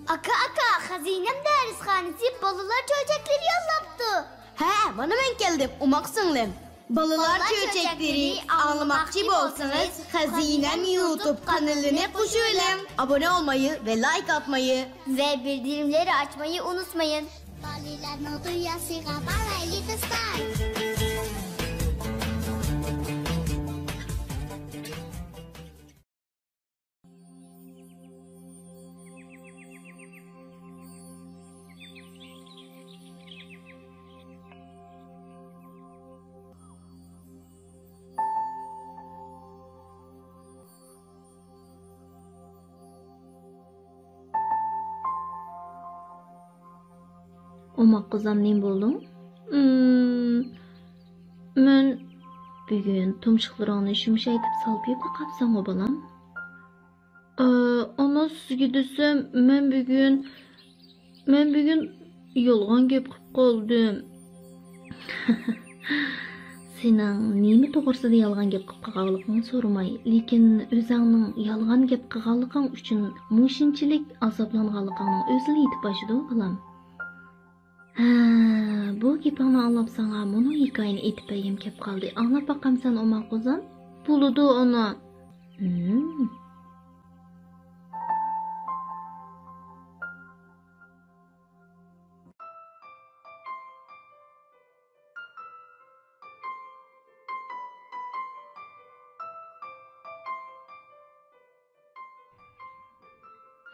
Aka, hazinem dershanesi balılar çöçekleri yollaptı. He, bana ben geldim, umak sınlım. Balılar çöçekleri anlamakçı bolsanız Hazinem YouTube kanalına koşulun. Abone olmayı ve like atmayı Ve bildirimleri açmayı unutmayın. Umak kızam neyim buldum? Ben bugün tumşuqlarını şumşaytip salp yep kapsam o balam. Ana sizge desem men bugün yolgan gep qip qaldım. Senin nemi toğırsıda yalgan gep qip qaqalıqını sormay, lekin özüңнің yalgan gep qaqalıqın üçün muşinchilik azaplanğalıqının özünü yetip başıdı o balam. Bu gepini anlap sana bunu hikayeni etipeyim kep kaldı. Anlap bakam sen Umak kızım. Buludu onu.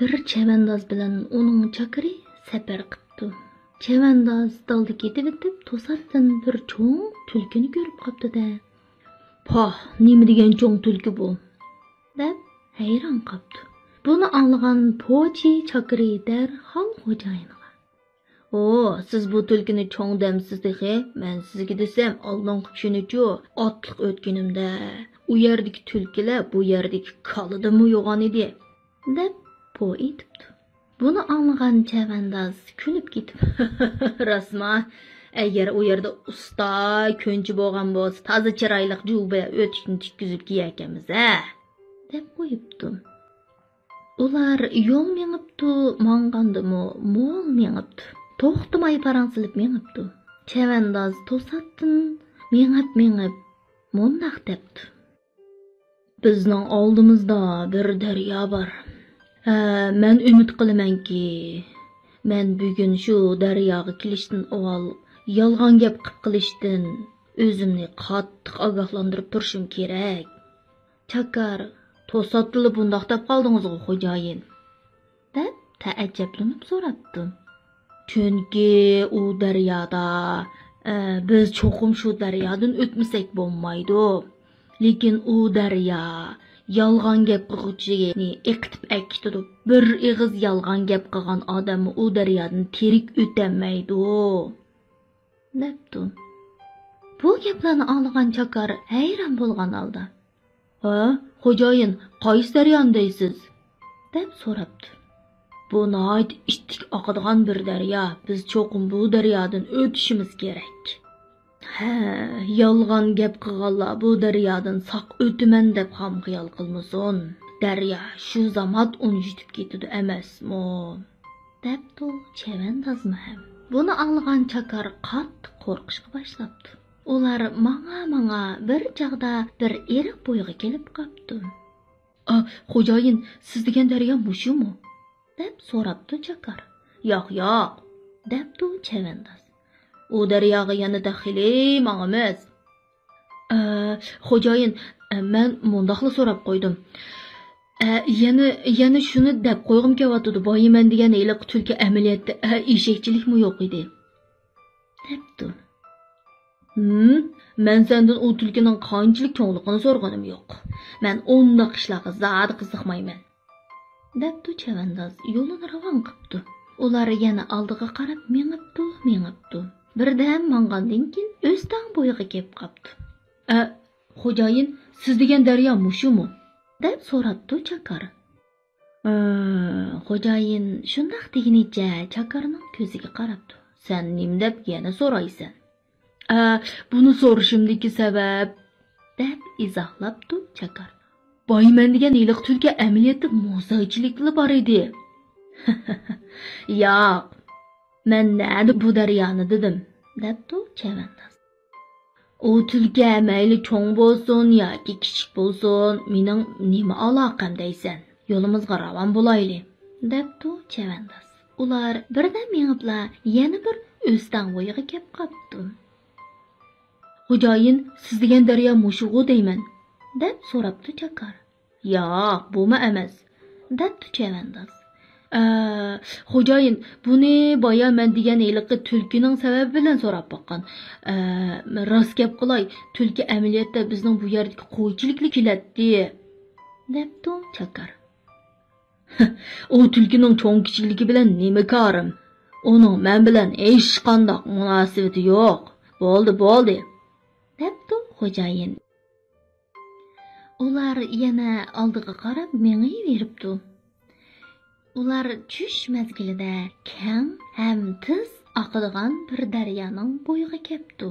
Bir çevendaz bilen onun çakırı sefer qıptı. Çevendaz daldı ketip etip tosattan bir çoğun tülkünü görüp kaptı da. Pah, nemi degen çoğun tülkü bu? Dep hayran kaptı. Bunu anlagan poçi çakırı derhal hocayınıga. Siz bu tülkünü çoğun demsiz dexe, men sizge desem aldığınqı düşünücü atlık ötkenimde. U yerdeki tülküle bu yerdeki kalıdı mı yoğan idi? Dep po etipti. Bunu anlagan çevendaz külüp gitip rasma eğer o yerde usta könçü boğan boz tazı çıraylık cübe ötüşünü çıkküzüp giyekemiz dep koyuptu. Ular yol meňipdi, mangandymy, mol meňipdi. Toxtamay paransılıp meňipdi. Çevendaz tosatdyn, meňip mundaq depdi. Bizning oldymyzda bir daryo bar. Men ümit qilimanki, men bugün şu daryoga kilişdin owal yalgan gep qip qilishdan özümni qattiq agahlandırıp turşum kerak. Çakar, tosatdyly bundaq dep qaldyňyz-go hojaýyn. Dep taajjablanıp sorapdy. Çünki u daryoda biz çoqum şu daryodan ötmesek bolmaydy. Lekin u daryo yalgan gep qıgıçyny eqitip äkitdi. Bir egiz yalgan gep qıgan adamy u daryodan terik ötemeýdi. Depdi. Bu geplerni anlagan Çakar hayran bolgan alda. Hojaýyn, qaýsy daryony deýsiz? Dep sorapdy. Bu naýt iştik akydigan bir daryo. Biz çoqum bu daryodan ötüşimiz gerek. Yalgan gep qıgalla bu daryodan sak ötümen dep ham xiyal qılmasın. Daryo şu zamat onu jutip ketidi emasmi? Depdi çevendazmy hem. Bunu anlagan Çakar qattiq qorquşqa başlapdy. Ular maňa bir çagda bir erik boýuga kelip qapdy. Hojaýyn, siz degen daryo muşumu? Dep sorapdy Çakar. Yoq, depdi çevendaz. O daryoga yanada xili maňamaz. Hojaýyn, men mundaqly sorap qoýdum. Yana şunu dep qoýgum kelyapdy. Boýman degen elik tülki ämeliýetde eşekçilikmi ýok idi? Depdi. Men senden o tülkinin kançılık çoğunluğunu sorganım yok. Men ondaq işlağı zat kızıqmayman. Depdi çevendaz yolunu ravan qıpdy. Ular yana aldıga qarap meňipdi. Birden mangandan kin östan boýuga kep qapdy. Hojaýyn, siz degen daryo muşumu? Dep sorapdy Çakar. Hojaýyn şundaq degeniçe Çakarnyň köziga qarapdy. Sen nim dep yana soraýsan? Bunu soruşumdaki sebep dep izahlapdy Çakar. Boyman degan iliq tulki amaliyotda mo'saychilikli bor edi. Yo'q, men nadi bu daryoni dedim, debdi chavandoz. U tulki mayli cho'ng bo'lsin yoki kichik bo'lsin, mening nima aloqam deysan? Yo'limizga ravon bo'layli, debdi chavandoz. Ular birdan mengibla yana bir o'stan bo'yiga kelib qopdi. Xo'jayin, siz degan daryo mushugu deyman, deb so'rabdi Chakar. Yo'q, bumi emas, debdi chavandoz. Xo'jayin, buni boya men degan iliqi tulkining sababi bilan so'rab boqqan. Rost gap qilay, tulki amaliyotda bizning bu yerdagi qo'ychilikli keladi, debdi Chakar. U tulkining cho'ng kichikligi bilan nima korim? Uning men bilan hech qanday munosabati yo'q. Bo'ldi, debdi xo'jayin. Ular yana oldiga qarab mengayveribdi. Ular tush mezgilida keng ham tiz oqadigan bir daryoning bo'yiga kelibdi.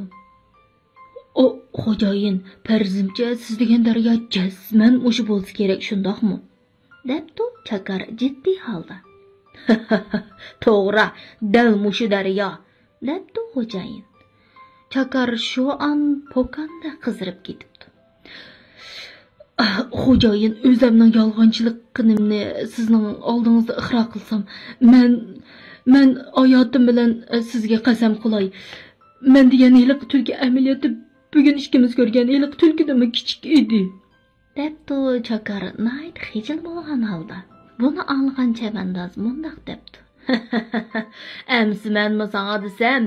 O, xo'jayin, farzimcha siz degan daryo jazman o'sha bo'lsa kerak, shundoqmi? Debdi Chakar jiddiy holda. To'g'ri, dal mushu daryo, debdi xo'jayin. Chakar shu an po'kanda qizirib ketibdi. Xo'jayin, o'zimning yolg'onchiligimni sizning oldingizda iqror qilsam, men hayotim bilan sizga qasam qilay. Men degan iliq tulki amaliyoti bugun ikkimiz ko'rgan iliq tulkidan kichik edi, debdi Chakar nayt xijil bo'lgan holda. Buni olgan chavandoz mundoq debdi. Amsi menmi sana desam,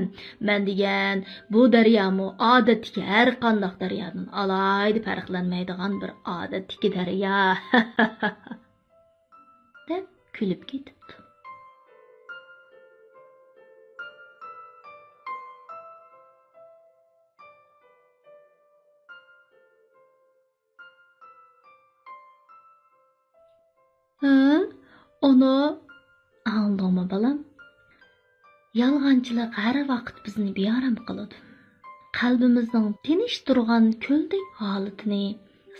men degan bu daryomi odatdagi har qanday daryodan alayda farqlanmaydigan bir odatdagi daryo, deb kulib ketibdi. Ona, anladingmi balam? Yolg'onchilik har vaqt bizni beorom qiladi. Qalbimizning tinish turgan ko'ldek holatini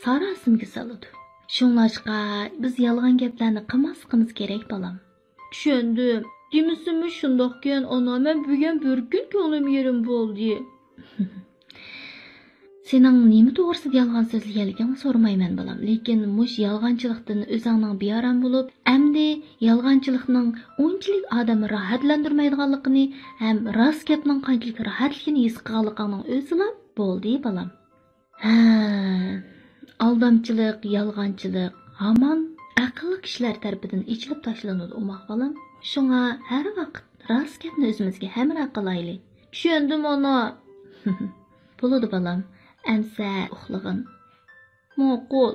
sarosimga soladi. Shunlashqa biz yolg'on gaplarni qilmasligimiz kerak balam. Tushundim. Demisimi shundoqkan ona, men bugun bir kun ko'nglim yerim bo'ldi. Sening nima to'g'risida yolg'on so'zlaganligingni so'ramayman balam, lekin mush yolg'onchilikdan o'zingning beorom bo'lib, hamda yolg'onchilikning unchalik odamni rohatlantirmaydiganligini ham rost gapning qanchalik rohatligini his qilganligingning o'zila bo'ldi balam. Aldamchilik, yolg'onchilik hamon aqlli kishilar tarafidan ichilib tashlanadi umoq balam. Shunga har vaqt rost gapni o'zimizga hamroh qilaylik. Tushundim ona. Bo'ladi balam. Amsa uxlag'in. Ma'qul.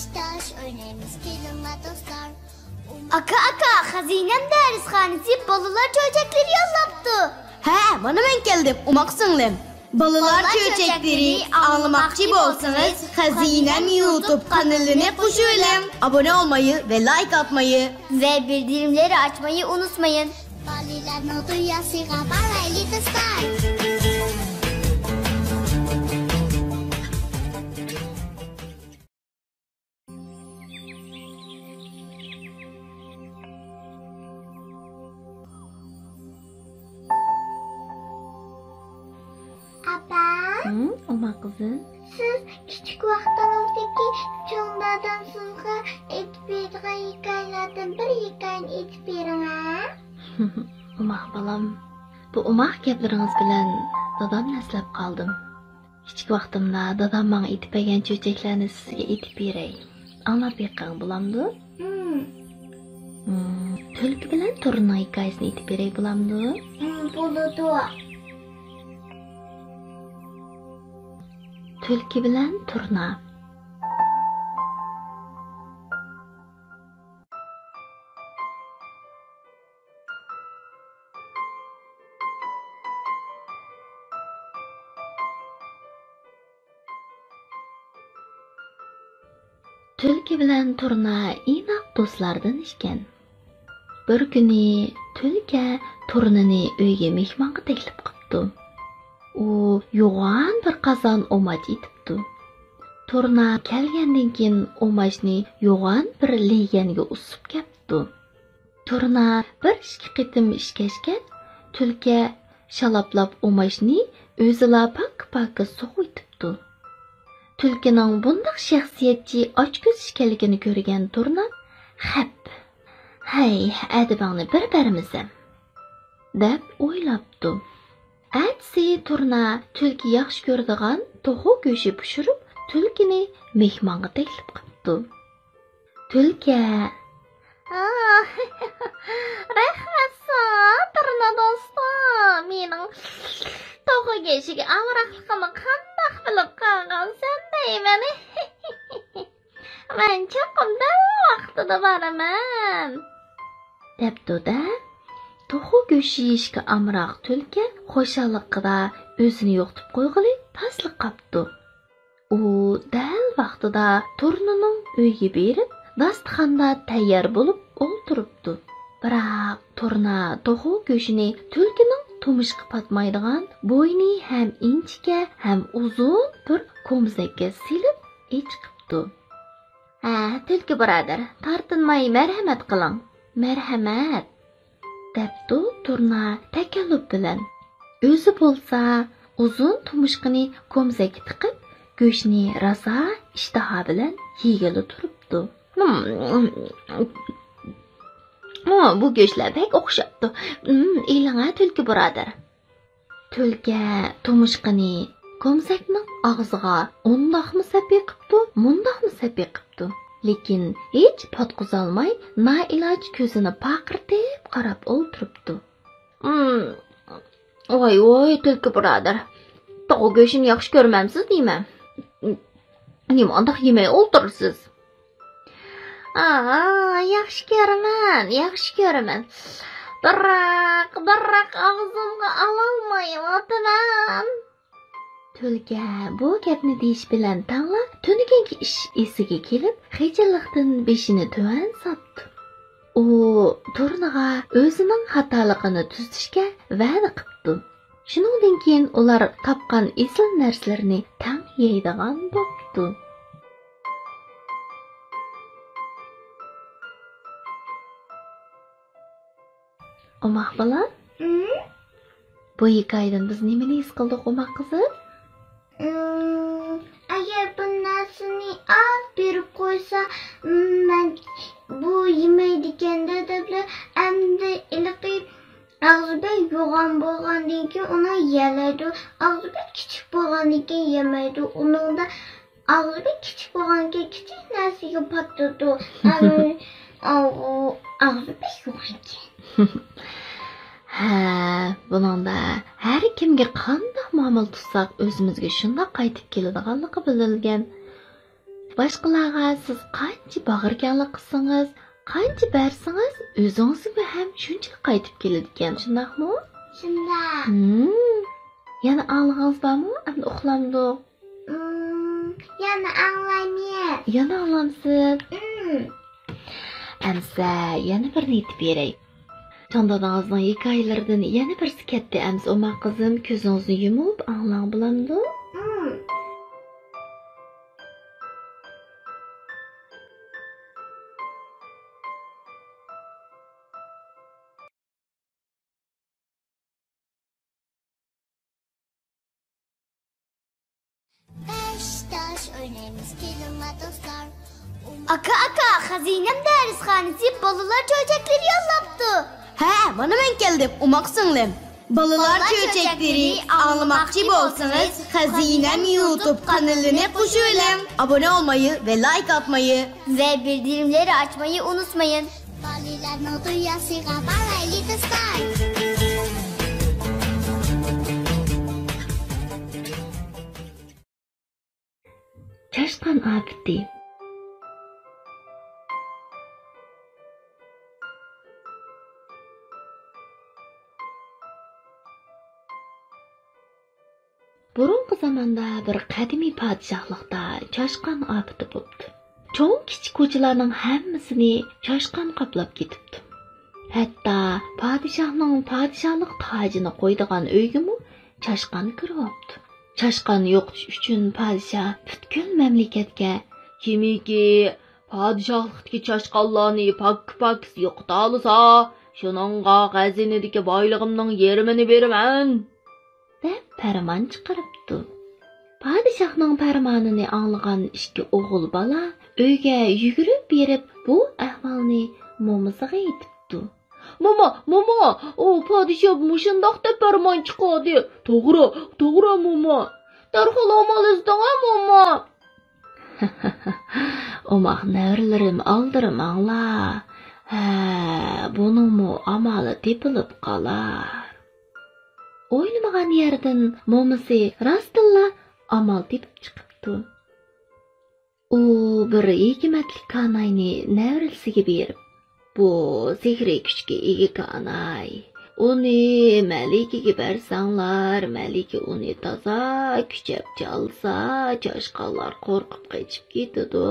Beşiktaş oynayımız filmle dostlar. Aka hazinem dershanesi balılar çocukları yollaptı. He, bana ben geldim. Umak singlim. Balalar çöçekleri anlamakçı bolsanız Hazinem YouTube kanalına qo'shiling. Abone olmayı ve like atmayı Ve bildirimleri açmayı unutmayın. Balilarni duyasıga balayli dostlar. Apa, Oma kızım. siz küçük vaqtingizdagi cho'nglardan sizga aytib bergan hikoyalardan bir hikoyani aytib bering ha? Oma balam. Bu umaq gaplaringiz bilan dadamni eslab qoldim. Kichik vaqtimda dadam menga aytib bergan cho'chaklarni sizga aytib beray. Anglab beqqan bo'lamdi? Tulki bilan turna hikoyasini aytib beray bo'lamdi? Bo'ladi. Tulki bilan turna. Tulki bilan turna inoq do'stlardan ekan. Bir kuni tulka turnini uyga mehmonga taklif qilibdi. U yo'g'on bir qozon o'mach etibdi. Turna kelgandan keyin o'machni yo'g'on bir leganga usib ketdi. Turna bir ikki qitim ishkashgan, tulka shaloplab o'machni o'zila pak sug'itibdi. Tulkining bundoq shaxsiyatchi ochko'z ekanligini ko'rgan turna, "Hap, hay, adibangni bir-birimiz" deb o'ylabdi. Atsi turna tulki yaxshi ko'radigan to'g'ri go'shi pishirib, tulkini mehmonga taklif qilibdi. Tulka, rahmat turna do'stim, mening to'g'ri go'shiga amroqligimni qandoq bilib qolgansan deyman. Men cho'qimda vaqtida boraman debdi-da. To'g'ri go'shi yeyishga amroq tulka xo'shalliqida o'zini yo'qotib qo'yg'ili tasliq qapti. U dal vaqtida turnining uyiga berib, dasturxonda tayyor bo'lib o'ltiribdi. Biroq turna to'g'ri go'shini tulkining to'mishqa patmaydigan, bo'yni ham inchga, ham uzun bir ko'mzakka silib ichqibdi. "Ha, tulki birodar, tortinmay marhamat qiling. Marhamat" debdi turna takalluf bilan. O'zi bo'lsa uzun tumushqini ko'mzakka tiqib, go'shtni rosa ishtaha bilan yegili turibdi. Bu go'shtlar bek o'xshabdi. Eling tulki birodar. Tulka tumushqini ko'mzakning og'ziga undoqmi sapiy qilibdi, mundoqmi sapiy qilibdi. Lekin hech potqizolmay, nailoj ko'zini paqirtib qarab o'ltiribdi. Voy, tulki birodar. Tog' go'shini yaxshi ko'rmamsiz deyman. Nima undoq yemay o'ltirsiz? Yaxshi ko'raman. Biroq og'zimga ololmayapman. Tulka bu gapni deyish bilan tangla tunigangi ish esiga kelib, xijillikdan beshini tuvan sotdi. U turnaga o'zining xatoligini tuzatishga va'da qildi. Shuningdan keyin ular topgan esil narsalarni tang yeydigan bo'ldi. Omaq bola? Bu hikoyadan biz nimani his qildik, omaq qizim? Agar bu narsani olib berib qo'ysa, men bu yemaydigan dadablar endi iliqib og'ziga yo'g'on bo'lgandan keyin uni yalaydi. Og'ziga kichik bo'lgandan keyin yemaydi. Uningda og'ziga kichik bo'lgandan kichik narsaga patadi. Og'ziga yo'g'on. Ha, buningda har kimga qanday muomala tutsak o'zimizga shunday qaytib keladiganligi bililgan. Başqalarga siz qancha bag'irganlik qilsangiz, qancha bersangiz, o'zingizga ham shuncha qaytib keladi ekan, shundaqmi? Shunda. Yana anglagingiz bormi? Endi uxlamdik. Yana anglayman. Yana anglamsiz? Amsa, yana birini aytib beray. Jondodingizning hikoyalaridan yana birsi ketdi. Amsa, o'ma qizim, ko'zingizni yumib anglang bilamdi? Aka, xazinem dershanesi balılar çöçekleri yollaptı. He, bana ben geldim, umak singlim. Balılar çöçekleri anlamakçı bolsanız Hazinem YouTube kanalına qo'shiling. Abone olmayı ve like atmayı Ve bildirimleri açmayı unutmayın. Chashqan abdi. Burungi zamonda bir qadimiy podshohlikda Chashqan abdi bo'libdi. Cho'ng kichik ko'chalarning hammasini Chashqan qoplab ketibdi. Hatto podshohning podshohlik tojini qo'ydigan uygimi Chashqan kiribdi. Chashqan yo'qitish uchun podshoh butkul mamlakatga kimiki podshohlikdagi chashqanlarni pak yo'qita olsa, shuningga g'azinadagi boylig'imning yarmini beraman deb farmon chiqaribdi. Podshohning farmonini anglagan ikki o'g'il bola uyga yugurib berib bu ahvolni momasiga aytibdi. Mama, o podshoh mushundoq deb farmon chiqadi. To'g'ri, mama. Darhol amal izlang, mama. Omaq navrilarim oldirim angla. Buningmi amali tepilib qolar. O'ylamagan yerdan momasi rostilla amal tepib chiqibdi. U bir hikmatli kanayni navrisiga berib, bu sehriy kuchga ega kanay. Uni malikaga bersanglar, malika uni toza kuchab chalsa, chashqanlar qo'rqib qochib ketadi.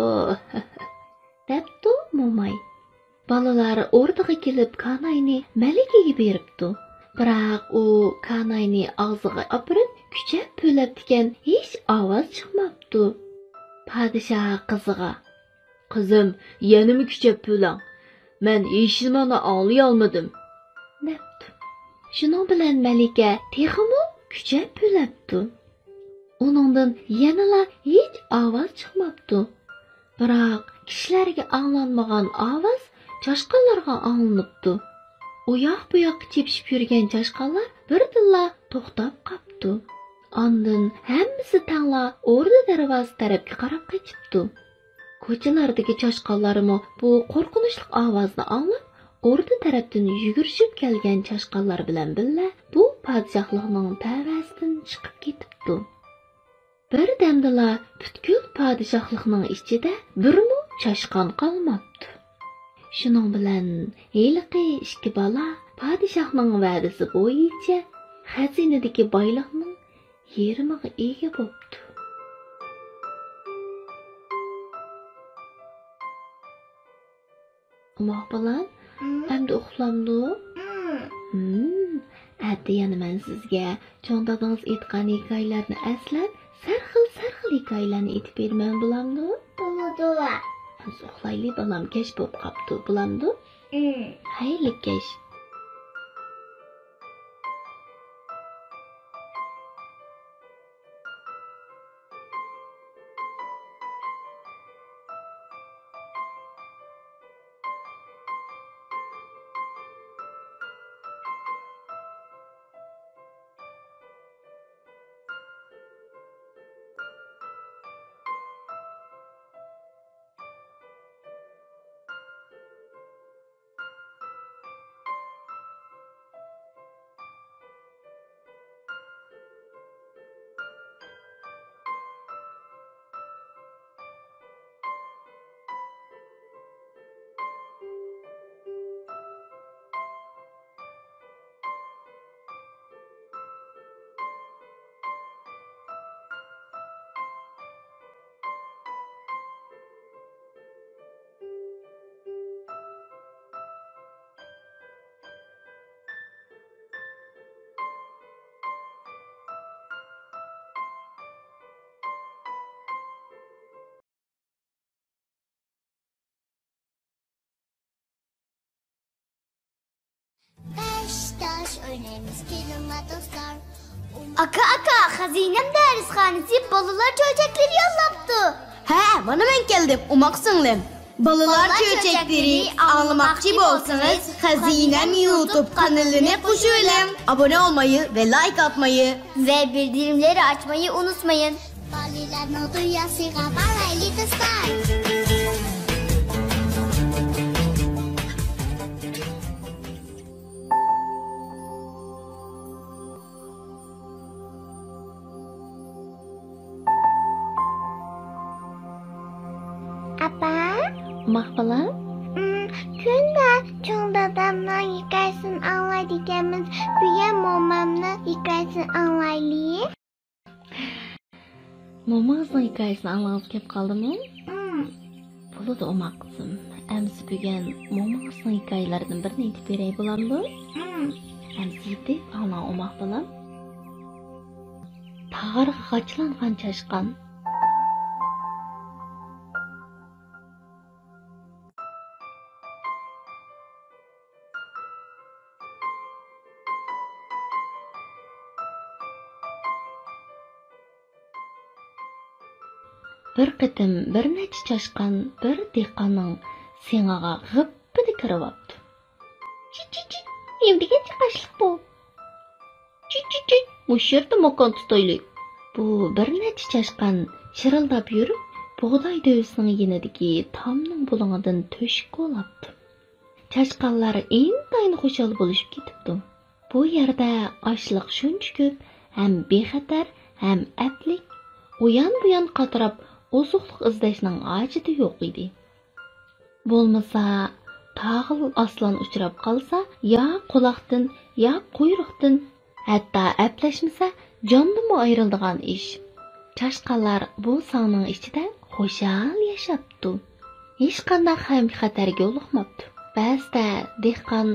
Debdi momay. Balalar o'rtaga kelib kanayni malikaga beribdi. Biroq u kanayni og'ziga opirib, kuchab po'labdigan hech ovoz chiqmabdi. Podshoh qiziga: "Qizim, yanami kuchab po'lang. Men eshitmani olay olmadim" debdi. Shuning bilan malika texmi kuchab po'labdi. Uningdan yanala hech ovoz chiqmabdi. Biroq kishilarga anglanmagan ovoz chashqanlarga anglanibdi. U yoq-bu yoqqa chepishib yurgan chashqanlar birdilla to'xtab qolibdi. Ondan hammasi tangla o'rda darvoza tarafga qarab qochibdi. Ko'chalardagi chashqanlarmi bu qo'rqinchli ovozni anglab, o'rda tarafdan yugurishib kelgan chashqanlar bilan birga bu podshohlikning tavasidan chiqib ketibdi. Bir damdala butkul podshohlikning ichida birmi chashqan qolmabdi. Shuning bilan heliqi ikki bola podshohning va'dasi bo'yicha xazinadagi boylikning yarmiga ega bo'libdi. Umoq bilan endi uxlamdi. Atdi yana men sizga chondadingiz aytgan hikoyalarni aslab, sarxil hikoyalarni aytib berman bo'lamdi. Bo'ladi. Uxlayli balam, kech bo'lib qopti, bo'lamdi. Xayrli kech. taş oynayımız kelime dostlar. Aka, hazinem dershanesi balılar çöçekleri yollaptı. He, bana ben geldim. Umaksınlım. Balılar çöçekleri anlamakçı bolsanız Hazinem YouTube kanalına koşulun. Abone olmayı ve like atmayı. Ve bildirimleri açmayı unutmayın. Balilan no duyası kabaraylı dostlar. Apa? Mahbalam, Kunda çoğun adamlar hikayesini anlaydıklarımız büyük momamla hikayesini anlaylı. momağızın hikayesini anlağız kep kaldı mı? Bunu da omakzın. Emsi bügen momağızın hikayelerden birini etip verey bulamdı. Emsi etip anlağı omak bulam. Tağarga kaçılangan çaşkan. Bir qitim bir neçe çaşkan bir dehqonning sengag'a g'ippi kirib opti. Chi, evdiga chiqashliq bu. Chi, mush yerda makon tutaylik. Bu bir neçe çaşkan shirildab yurib, bug'doy dovisining yenidagi tomning buling'idan to'shib olapti. Chashqanlar intayin xushal bo'lishib ketibdi. Bu yerda ochliq shuncha ko'p, ham bexatar, ham atlik, uyan-buyan qatirab ozuqliq izlashning ajidi yo'q edi. Bo'lmasa, tag'il aslan uchrab qolsa, ya quloqdan, ya quyruqdan, hatto aplashmasa, jondan ayriladigan ish. Chashqanlar bu songning ichida xushal yashapti. Hech qanday ham xatarga yo'liqmabdi. Ba'zida dehqon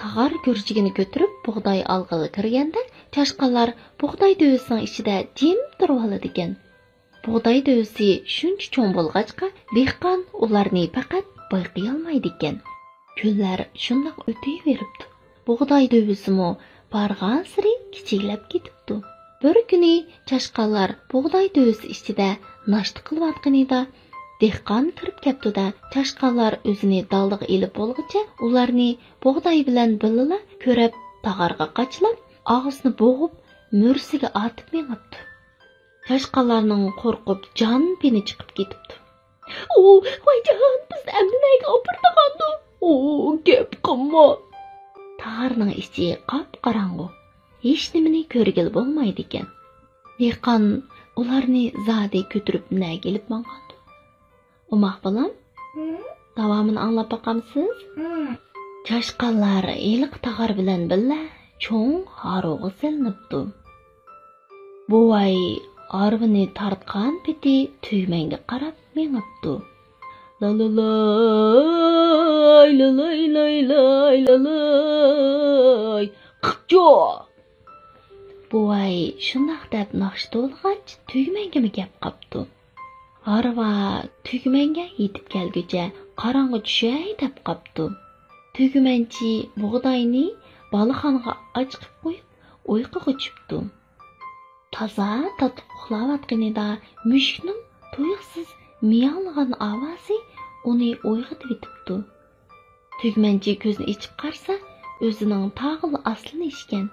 tag'ar go'rchigini ko'tarib bug'doy olg'iga kirganda, chashqanlar bug'doy dovisining ichida jim turib oladi ekan. Bug'doy dovisi shuncha cho'ng bo'lg'achqa, dehqon ularni faqat bayqay olmaydi ekan. Kunlar shundoq o'taveribdi. Bug'doy dovisimi barg'an siri kichiklab ketibdi. Bir kuni chashqanlar bug'doy dovisi ichida nashta qilayotganida dehqon kirib kelibdi-da, chashqanlar o'zini daldiga ilib bo'lguncha ularni bug'doy bilan birga ko'rib, tag'arga qachlab, og'zini bo'g'ib, mo'rsiga otib mengibdi. Chashqanlarning qo'rqib jon-pini chiqib ketibdi. Voyjon, bizni amdinaga opirdiqandu. Gap qilma. Tag'arning ichi qop-qorong'u. Hech nimani ko'rgil bo'lmaydi ekan. Dehqon ularni zodi ko'tirib na kelib mangandi. Umaq bolam, davomini anglab boqamsiz? Chashqanlar eliq tag'ar bilan birga cho'ng haro'g'i silinibdi. Buvay arvini tartgan peti tuymanga qarab mengibdi. Lalay. Qıqjo! Buvay shundoq deb naqshda olg'ach tuymanga gap qapti. Arva tugmanga yetib kelguncha qorong'i tushay deb qapti. Tugmanchi bug'doyni baliqxonaga ochqib qo'yib uyquga tushibdi. Toza tatib uxlayotganida mushukning tuyuqsiz miyovlagan ovozi uni uyg'otib etibdi. Tugmanchi ko'zini ochib qarasa, o'zining tag'il aslini eshitgan.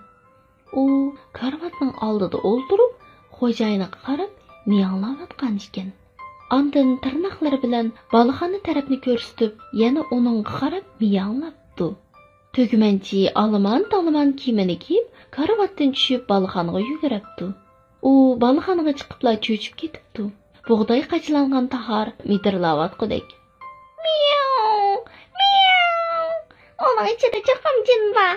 U karvatning oldida o'ltirib, xo'jayiniga qarab miyovlayotgan ekan. Ondan tirnoqlari bilan baliqxona tarafni ko'rsatib, yana uning qarab miyovlabdi. Tugmanchi olomon kiyimini kiyib, karvatdan tushib baliqxonaga yuguribdi. U baliqxonaga chiqibla cho'chib ketibdi. Bug'doy qachlangan tahar midirlayotgandek. Miyav. Onun ichida chaqam jin bor.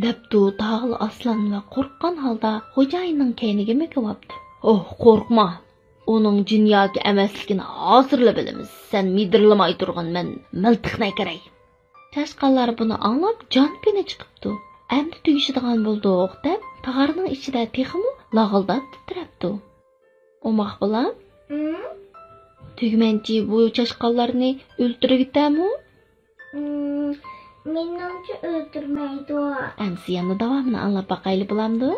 Debdi tag'il aslan va qo'rqqan holda xo'jayinning kayniga mekibdi. Qo'rqma. Onun jin yoki emasligini hozirla bilamiz. Sen midirlamay turgan men miltiqnay kerak. Chashqanlar buni anglab jon-pini chiqibdi. Endi tugishadigan bo'ldik deb tag'arning ichida texmi lag'ildab titrabdi. Umaq bilan Tugmanchi bu chashqanlarni o'ltirib ketami? Menimcha o'ldirmaydi u. Әмсі yana davomini anlab baqayli bo'lamdi.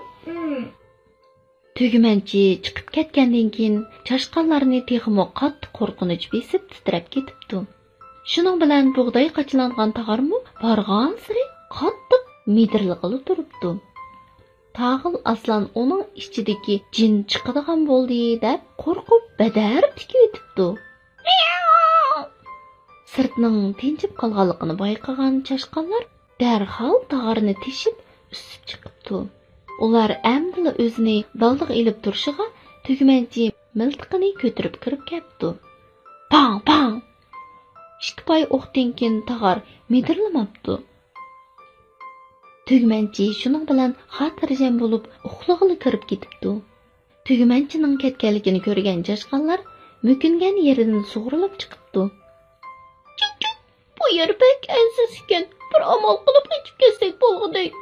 Tugmanchi chiqib ketgandan keyin chashqanlarni texmo qattiq qo'rqinch besib titrab ketibdi. Shuning bilan bug'doy qachilangan tag'armu borgan siri qattiq midirlig'ili turibdi. Tag'il aslan uning ichidagi jin chiqadigan bo'ldi deb qo'rqib badar tikib etibdi. Sirtning tinchib qolganligini bayqagan chashqanlar darhol tag'arni teshib usib chiqibdi. Ular amdila o'zini daldiga ilib turishiga tugmanchi miltiqini ko'tarib kirib ketdi. Pang pang. Ishtipoy o'qdan keyin tag'ar midirlamabdi. Tugmanchi shuning bilan xotirjam bo'lib uxlag'ili kirib ketibdi. Tugmanchining ketganligini ko'rgan chashqanlar mukingan yeridan sug'urilib chiqibdi. Bu yer pek ansiz ekan, bir amal qilib qochib ketsak bo'lg'idek.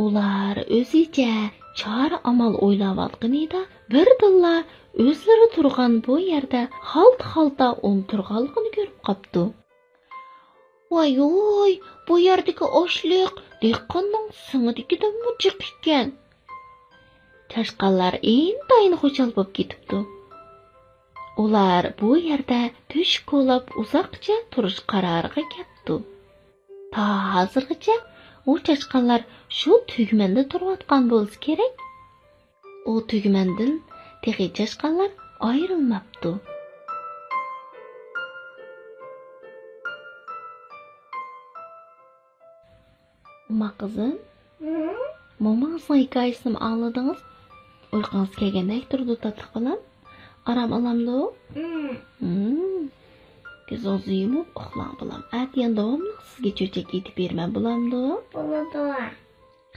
Ular o'zicha chora amal o'ylayotganida birdilla o'zlari turgan bu yerda xalta o'ntirganligini ko'rib qopdi. Voy, bu yerdagi oshliq dehqonning sing'idikidan mujiq ekan. Chashqanlar intayin xushal bo'lib ketibdi. Ular bu yerda tush ko'lab uzoqcha turish qaroriga keldi. Ta hozirgacha u chashqanlar shu tugmanda turayotgan bo'lsa kerak. U tugmandan texi chashqanlar ayrilmabdi. Uma qizim, momangizning hikoyasini angladingiz? Uyqungiz kelgandek turdi tatliq bilan. Aram alamdi? Ko'zingizni yumib uxlang bilan. Atiyan davomli sizga cho'chak etib berman bo'lamdi? Bo'ladi.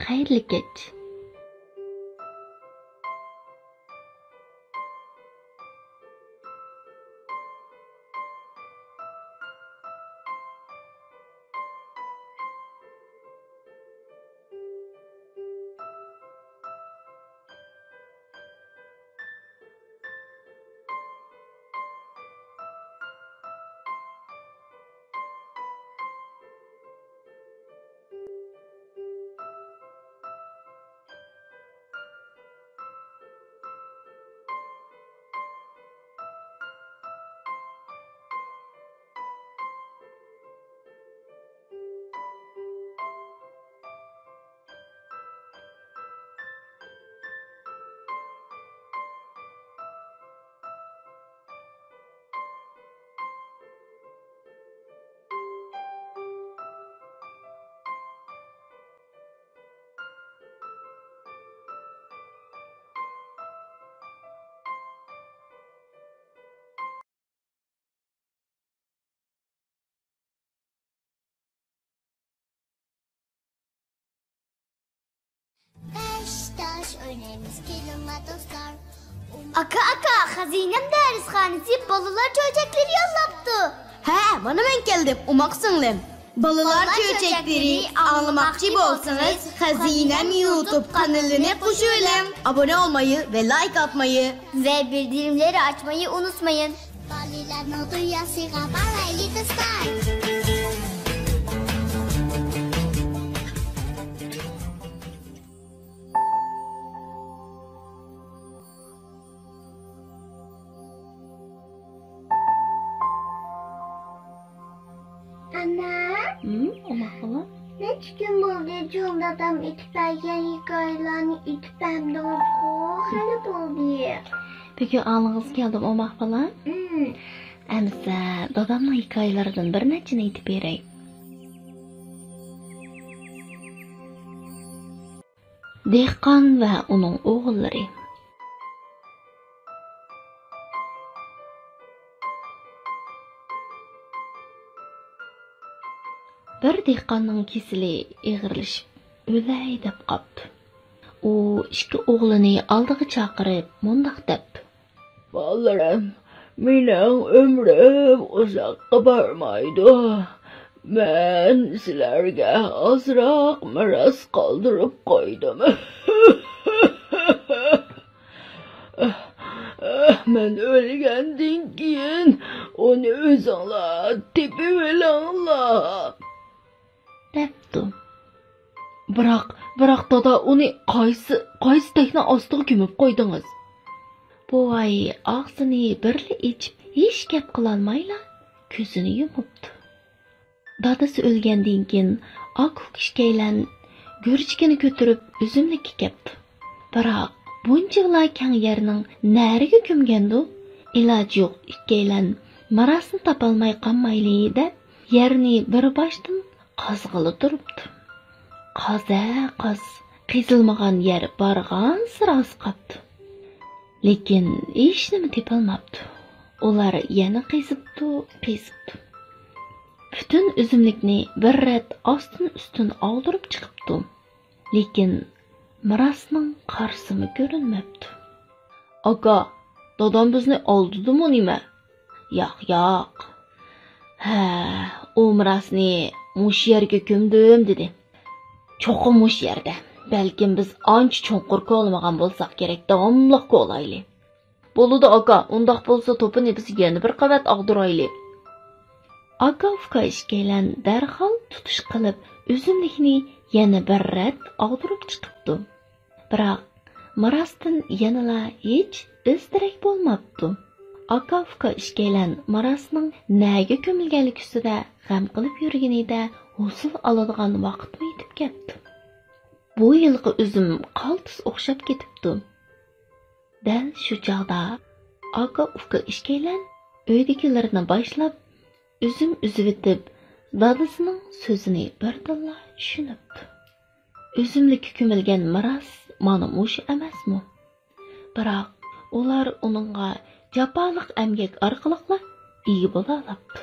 Xayrli kech. Aka, hazinem dershanesi balılar çocukları yollaptı. He, bana ben geldim. Umak singlim. Balılar çöçekleri anlamakçı olsanız Hazinem YouTube kanalına koşulun. Abone olmayı ve like atmayı Ve bildirimleri açmayı unutmayın. Anne, Uma hala? neçə gün oldu John dadam itibərgən hikayələrini itibəmdə oldu, hələ oldu. Peki ağlınız geldi Uma hala? Əmsə, dadamın hikayelerden bir neçini itib berey. Dehqon ve onun oğulları. Bir dehqonning kesili ig'irlashib, o'lay deb qopdi. U ikki o'g'lini oldiga chaqirib, mundaq debdi. Balalarım, mening umrim uzoqqa bormaydi. Men sizlarga ozroq miros qoldirib qo'ydim. Men o'lgandan keyin uni o'zinglar tepib olinglar. debdi. Biroq dada uni qaysi tekna ostiga ko'mib qo'ydingiz? Buvay og'zini birli ichib, hech gap qilolmayla ko'zini yumibdi. Dadasi o'lgandan keyin Akuk ishkaylan go'rchikini ko'tarib uzumlikka kepti. Biroq bunchig'la kang yerning nariga ko'mgandu, iloj yo'q ikkaylan marasni topolmay qolmayli deb yerni bir boshdan qazg'ili turibdi. Qoz qizilmagan yer barg'an siroz qapti. Lekin hech nima topolmabdi. Ular yana qizibdi. Bütün üzümlikni bir ret ostin oldirib chiqibdi. Lekin mirasning qarsimi ko'rinmabdi. Aka, dadam bizni oldidimi nima? Yo'q. Ha, u mirasni mush yerga ko'mdim dedi. Cho'qim mush yerda. Balkim biz ancha cho'nqur ko'lmagan bo'lsak kerak, davomliq ko'layli. Bo'ldi aka, undaq bo'lsa to'pini biz yana bir qavat og'dirayli. Aka uka ishkaylan darhol tutish qilib, uzumlikni yana bir ret og'dirib chiqibdi. Biroq mirasdan yanala hech izdirak bo'lmabdi. Aka uka ishkaylan mirasning naga ko'milganligi ustida g'am qilib yurganida hosil oladigan vaqt yetib ketdi. Bu yilgi uzum qaltis o'xshab ketibdi. Dal shu chog'da aka uka ishkaylan uydagilarni boshlab üzüm üzüvitib, dadasining so'zini birdilla tushunibdi. Üzümlikka ko'milgan miras mana mush emasmi? Biroq ular uningga jafoliq emgak orqali ega bo'la olibdi.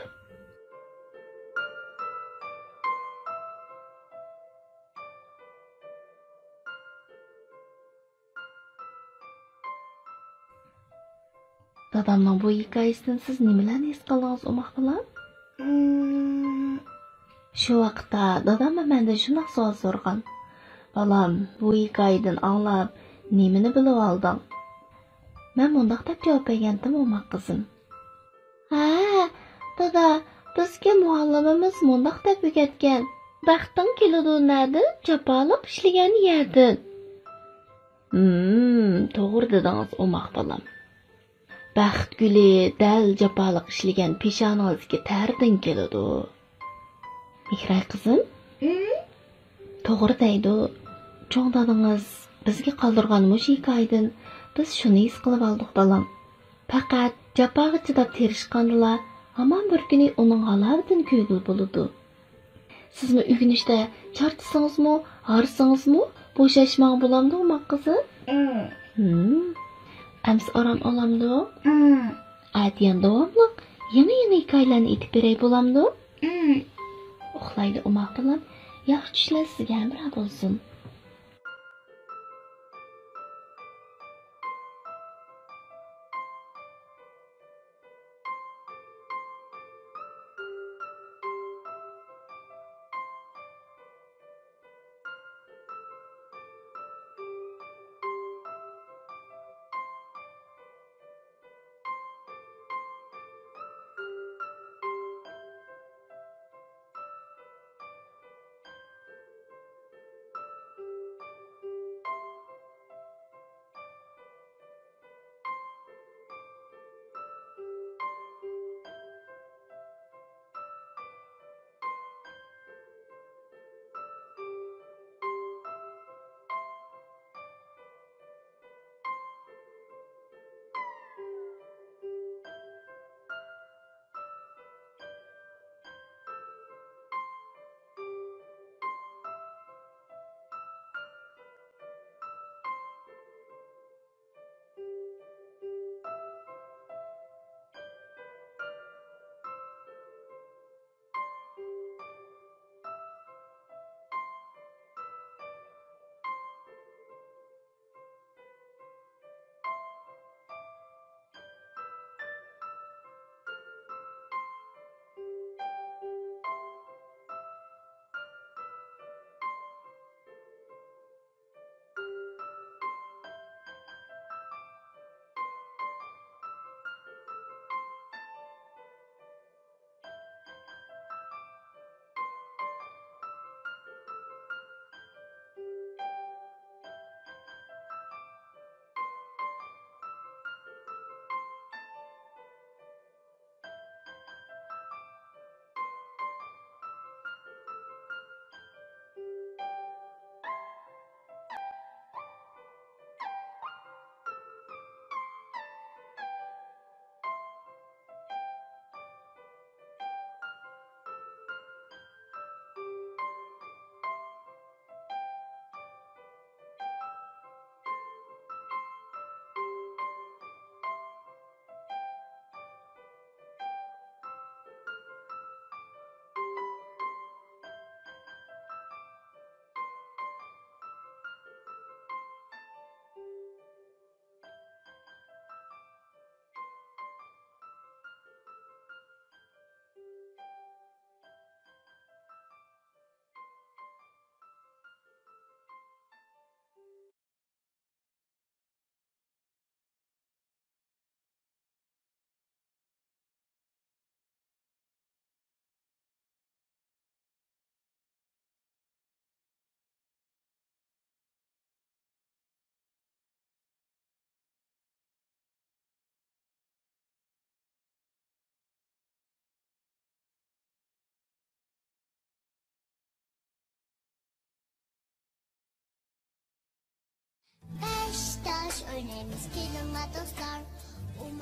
Dadamning bu hikoyasidan siz nimalarni his qildingiz, umoqlar? Shu vaqtda dadam mendan shunday savol so'rgan. Balam, bu hikoyadan anglab, nimani bilib olding? Men bundoq deb javob bergandim, o'ma qizim. Ha, dada, bizga muallimimiz bundoq deb o'rgatgan. Baxting keladi nadi, jafoliq ishlagan yerdan. To'g'ri dedingiz, o'moq balam. Baxt guli dal jafoliq ishlagan peshonangizga ta'rdan keladi. Mehray qizim? To'g'ri deydi. Cho'ng dadingiz bizga qoldirgan mush hikoyadan biz shuni his qilib oldik balam. Faqat jafoga chidab terishqandila, hamon bir kuni uning g'alabidan ko'ngil bo'ladi. Sizmi o'rganishda charchisingizmi, harsingizmi, bo'shashmoq bo'lamdi, o'moq qizim? Amsi orom olamdi? Aytgan davomliq yana hikoyalarni aytib beray bo'lamdi? Uxlaydi o'moq bilan. Yaxshi tushlar sizga hamroh bo'lsin.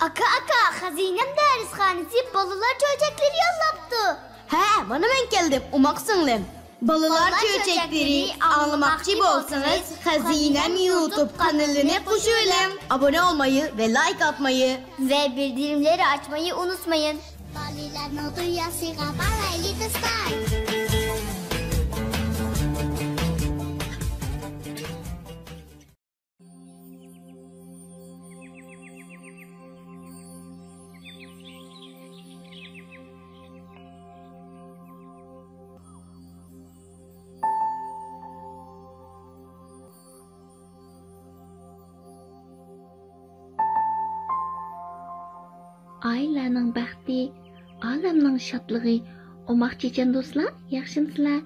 Aka, hazinem dershanesi balılar çöçekleri yollaptı. He, bana ben geldim. Umak singlim. Balılar çöçekleri anlamakçı bolsanız Hazinem YouTube kanalına koşuyorum. Abone olmayı ve like atmayı Ve bildirimleri açmayı unutmayın. Ailənin bəxti, aləmnin şadlığı, omaq-çeçən dostlar, yaxşımsızlar?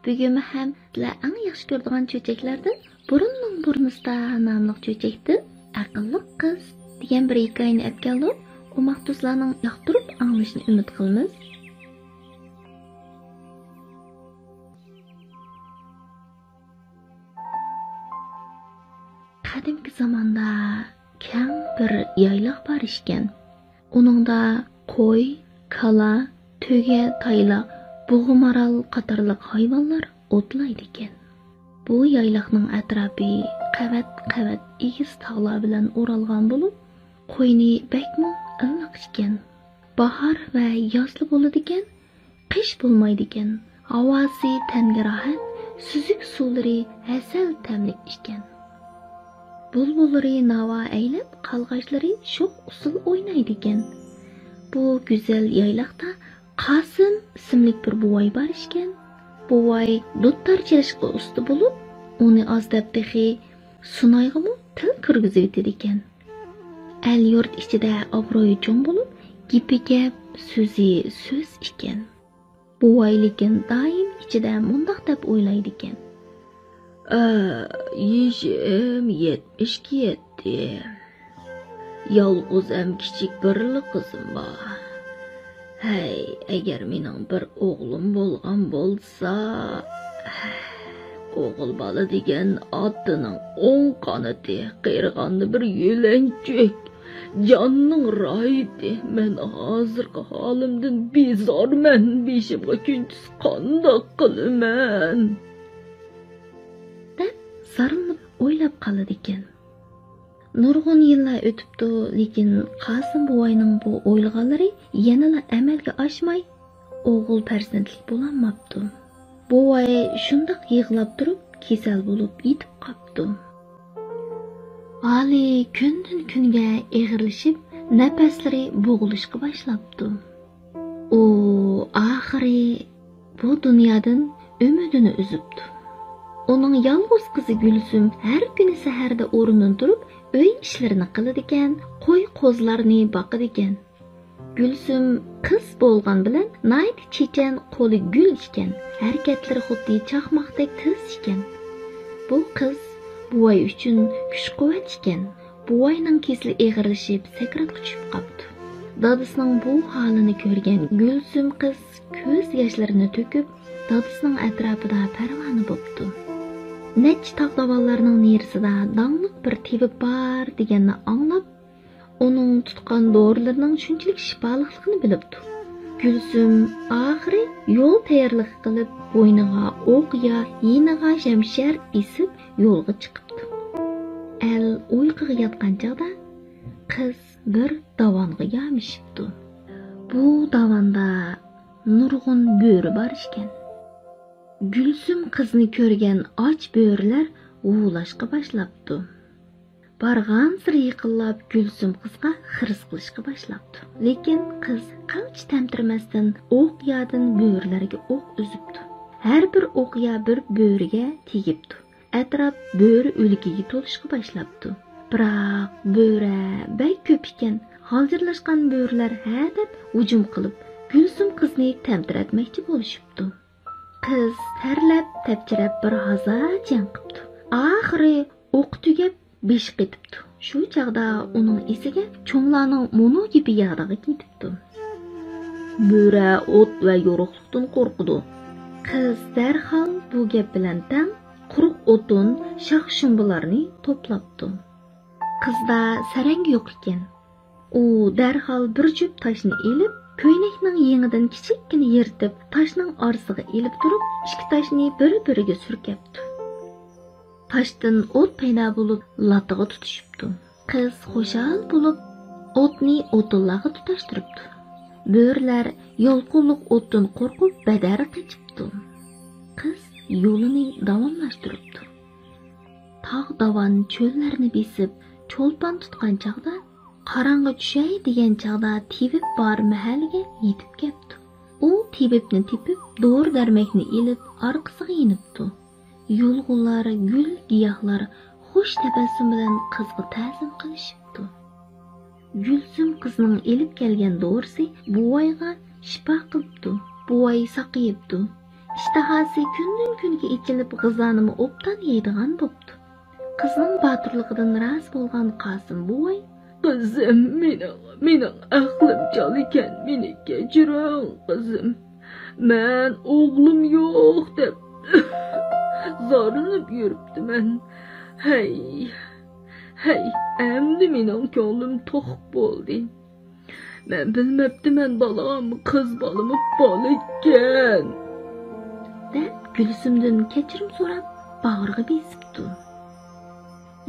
Bugün həm sizlər ən yaxşı gördüğün çöçəklərdən burunның burnusda namlıq çöçəkdir. Aqıllı qız degan bir hekayəni əp gəldi. Omaq dostlarning yoqtirib anglashini umid qilamiz. Qadimki zamonda keng bir yaylaq bar ekan. Onunda qo'y, kala, töge, taylaq, bug'umaral qatorliq hayvonlar o'tlaydi ekan. Bu yaylaqning atrofi qavat-qavat egiz tog'lar bilan o'ralgan bo'lib, qo'yni bakmo iliq ekan. Bahor va yozli bo'ladi ekan, qish bo'lmaydi ekan. Havosi tanga rohat, suzuk suvlari asal tamlik ekan. Bulbullari nava aylab, qalg'ashlari sho'x usul o'ynaydi ekan. Bu go'zal yaylaqda Qasim ismli bir buvay bar ekan. Buvay duttar chelishga usta bo'lib, uni ozdabdixi sunoyg'imi til kirgizib etadi ekan. El yurt ichida obro'yi jo'n bo'lib, gapi gap, so'zi so'z ekan. Buvay lekin doim ichida mundoq deb o'ylaydi ekan. Yeshim 77. Yolg'iz ham kichik birli qizim bor. Hey, agar mening bir o'g'lim bo'lgan bo'lsa, o'g'il bola degan otning o'ng qanoti qirg'anni bir yo'lanchak, jonning royidi. Men hozirgi holimdan bezorman, beshimga kunsiz qandoq qilaman? Sarılıb o'ylab qoladi ekan. Nurg'un yillar o'tibdi, lekin Qasim buvayning bu o'ylaganlari yanada amalga oshmay, o'g'il farzandlik bo'lolmabdi. Buvay shundoq yig'lab turib, kasal bo'lib yetib qolibdi. Hali kundan kunga eg'irlashib, nafaslari bo'g'ilishga boshlabdi. U oxiri bu dunyodan umidini uzibdi. Onun yalnız kızı Gülsüm her günü saherde o'rnidan turib, uy ishlarini qiladi ekan, qo'y qo'zlarni boqadi ekan. Gülsüm qiz bo'lgan bilan nayt chechan, qo'li gul ekan, harakatlari xuddi chaqmoqdek tez ekan. Bu qiz buvay uchun kuch-quvvat ekan. Buvayning kesli eg'irlashib, sakratga tushib qoldi. Dadasining bu holini ko'rgan Gülsüm qiz ko'z yoshlarini to'kib, dadasining atrofida parvona bo'pti. Nech tog'davallarning nerisida dangliq bir tebib bor deganni anglab, uning tutgan dorilarning shunchalik shifoliqligini bilibdi. Gülsüm oxiri yo'l tayyorlik qilib, bo'yniga o'q ya yeniga shamshar isib yo'lga chiqibdi. El uyquga yotgan chog'da qiz bir davonga yamishibdi. Bu davonda nurg'un bo'ri bor ekan. Gülsüm qizni ko'rgan och bo'rilar uvlashga boshlabdi. Barg'an sir yiqillab Gülsüm qizga xirs qilishga boshlabdi. Lekin qiz qancha tamtirmasdan o'q yadin bo'rilarga o'q uzibdi. Har bir o'q ya bir bo'riga tegibdi. Atrof bo'ri o'ligiga to'lishga boshlabdi. Biroq bo'ri bek ko'p ekan. Hozirlashgan bo'rilar ha deb hujum qilib, Gülsüm qizni tamtiratmoqchi bo'lishibdi. Qiz terlab, tepchirab bir hazar jang qilibdi. Oxiri o'q tugab besh qetibdi. Shu chaqda uning esiga cho'nglarning mono gibi yog'dag'i ketibdi. Bo'ri o't va yo'riqlikdan qo'rqdi. Qiz darhol bu gap bilan tang quruq o'tin, shox-shumbularni to'plabdi. Qizda sarang yo'q ekan. U darhol bir jup toshni elib, ko'ynakning yengidan kichikkina yirtib, toshning orasiga elib turib, ikki toshni bir-biriga surkabdi. Toshdan o't paydo bo'lib, latiga tutishibdi. Qiz xushal bo'lib, o'tni o'tinlarga tutashtiribdi. Bo'rlar yolqinliq o'tdan qo'rqib badari qochibdi. Qiz yo'lini davomlashtiribdi. Tog' davan cho'llarni besib, cho'lpon tutgan chaqda, qarong'i tushay degan chaqda tibib bor mahalga yetib kelibdi. U tibibni tepib, dori darmakni elib, orqasiga yenibdi. Yo'lg'unlar, gul, giyohlar xush tabassum bilan qizga ta'zim qilishibdi. Gulsum qizning elib kelgan dorisi buvayga shifo qilibdi. Buvay saqiyibdi. İştahası günden kunga ichilib g'izonini obdan yeydigan bo'pti. Qizning botirligidan rozi bo'lgan Qosim buvay, "Qizim, mening aqlim chol ekan, meni kechiring, qizim. Men o'g'lim yo'q deb zorinib yuribdiman. Hey, endi mening ko'nglim to'q bo'ldi. Men bilmabdiman balag'am qiz bolami bol ekan." deb Gulsumdan kechirim so'rab bag'riga besibdi.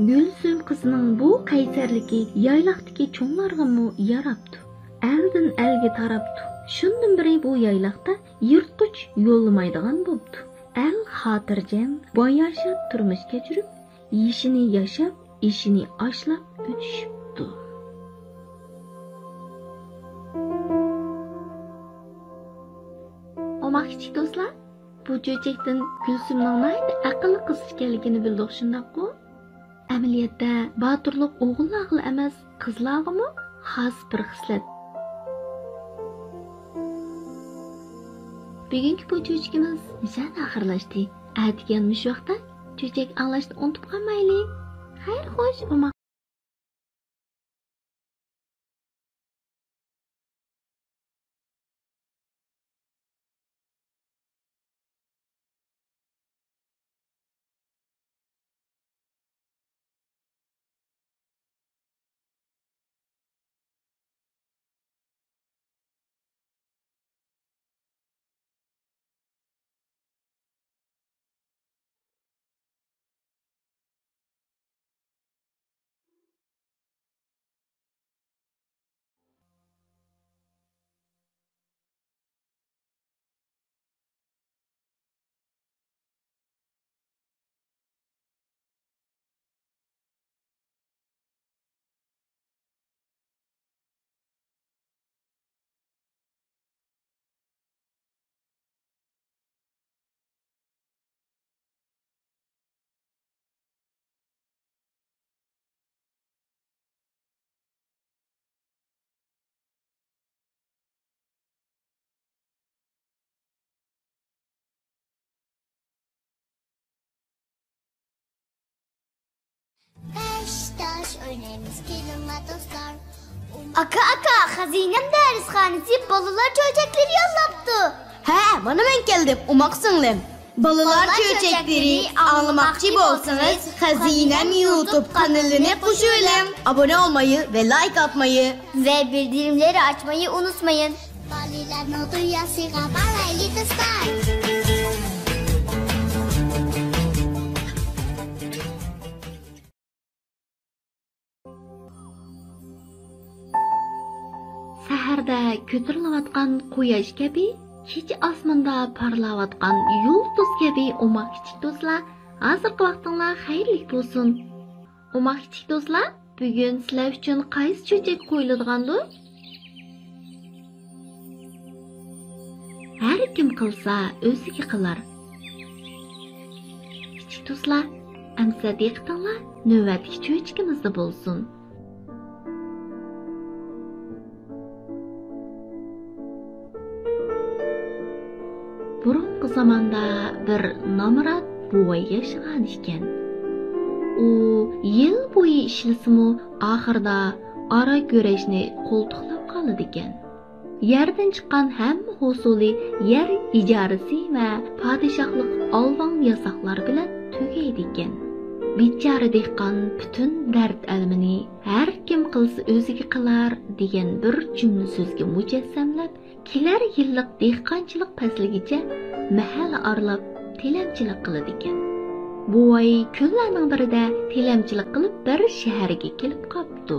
Gulsum qizining bu qaysarligi yayloqdagi cho'nglarga yarabdi. Eldan elga tarabdi. Shundan beri bu yayloqda yirtqich yo'llamaydigan bo'ldi. El xotirjam, boyashab turmush kechirib, yishini yashab, ishini ashlab o'tishibdi. Omoqchi do'stlar, bu cho'chakdan Gulsumning nayda aqlli qiz ekanligini bildik, shundaqku? Amaliyotda botirlik o'g'illarga emas, qizlarga xos bir xislat. Bugungi bu cho'chkimiz nishon oxirlashdi. Aytgan mush vaqtda cho'chak anglashni unutib qolmaylik. Xayr, xo'sh, Beşiktaş oynayımız kilimle dostlar. Aka, hazinem dershanesi balılar çöçekleri yollaptı. He, bana ben geldim. Umak singlim. Balılar çöçekleri anlamakçı bolsanız Hazinem YouTube kanalına qo'shiling. Abone olmayı ve like atmayı Ve bildirimleri açmayı unutmayın. Balilarni tuyasiga balayli do'stlar. saharda ko'tarilayotgan quyosh kabi, kecha osmonda parlayotgan yulduz kabi umoq kichik do'stlar, hozirgi vaqtinglar xayrli bo'lsin. Umoq kichik do'stlar, bugun sizlar uchun qaysi cho'chak qo'yiladigandir? Har kim qilsa o'ziga qilar. Kichik do'stlar, amsa diqqatinglar, navbatdagi cho'chkimizda bo'lsin. Burungi zamonda bir nomrod buvay yashagan ekan. U yil bo'yi ishlasimi, oxirida ara ko'rashni qo'ltiqlab qoldi ekan. Yerdan chiqqan hamma husuli yer ijarasi va podshohlik olvon yasoqlar bilan tugaydi ekan. Bichara dehqon bütün dard almini har kim qilsa o'ziga qilar degan bir jumla so'zga mujassamlab, kelar yillik dehqonchilik fasligacha mahalla aralab tilamchilik qiladi ekan. Buvay kunlarning birida tilamchilik qilib bir shaharga kelib qopdi.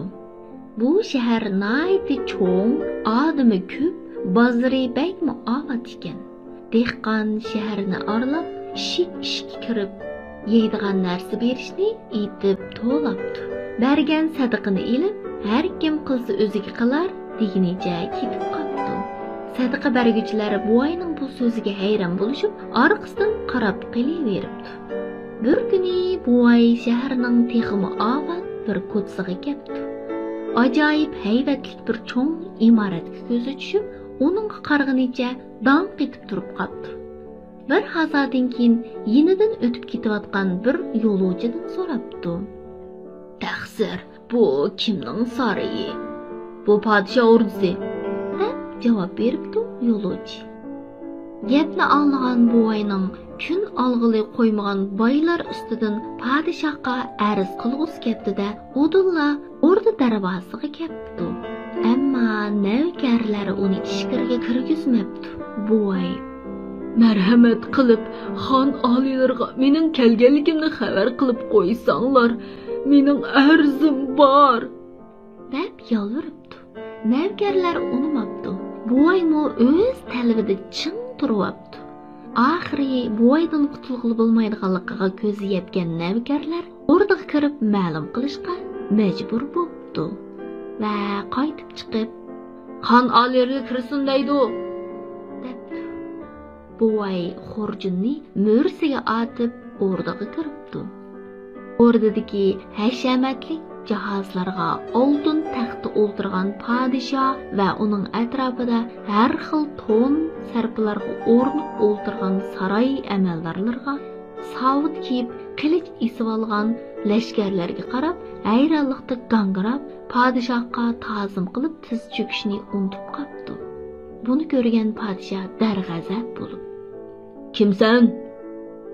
Bu shahar nihoyatda cho'ng, odami ko'p, bozori bakmi obod ekan. Dehqon shaharni aralab, ishik kirib, yeydigan narsa berishni aytib to'labdi. Bergan sadaqani ilib, har kim qilsa o'ziga qilar deginicha ketib qoldi. Sadaqa berguvchilar buvayning bu so'ziga hayron bo'lishib, orqasidan qarab qolaveribdi. Bir kuni buvay shaharning texmi obod bir ko'chasiga keldi. Ajoyib haybatlik bir cho'ng imoratga ko'zi tushib, uning qarg'inicha dam qetib turib qoldi. Bir hazodan keyin yenidan o'tib ketayotgan bir yo'lovchidan so'rabdi. "Taqsir, bu kimning saroyi? Bu podshoh urdusi?" deb javob beribdi yo'lovchi. Gapni anlagan buvayning kun olg'ili qo'ymagan boylar ustidan podshohga arz qilg'usi ketdi-da, o'dilla o'rda darvozasiga keldi. Ammo navkarlar uni ichkariga kirgizmabdi. Buvay "Marhamat qilib, xon oliylariga mening kelganligimni xabar qilib qo'ysanglar, mening arzim bor" deb yolvoribdi. Navkarlar unimabdi. Buvaymo o'z talabida ching turibdi. Oxiri buvaydan qutulg'ili bo'lmaydiganligiga ko'zi yetgan navkarlar o'rdaga kirib ma'lum qilishga majbur bo'ldi va qaytib chiqib, "Xon oliylariga kirsin" deydi. Buvay xurjunni mo'rsiga atib o'rdaga kiribdi. O'rdadagi hashamatli jahozlarga oltin taxtda o'ltirgan podshoh va uning atrofida har xil to'n sarplarga o'rnib o'ltirgan saroy amaldorlarga savut kiyib qilich esib olgan lashkarlarga qarab hayronlikda gangirab podshohga ta'zim qilib tiz cho'kishni unutib qoldi. Buni ko'rgan podshoh darg'azab bo'lib, "Kimsan?"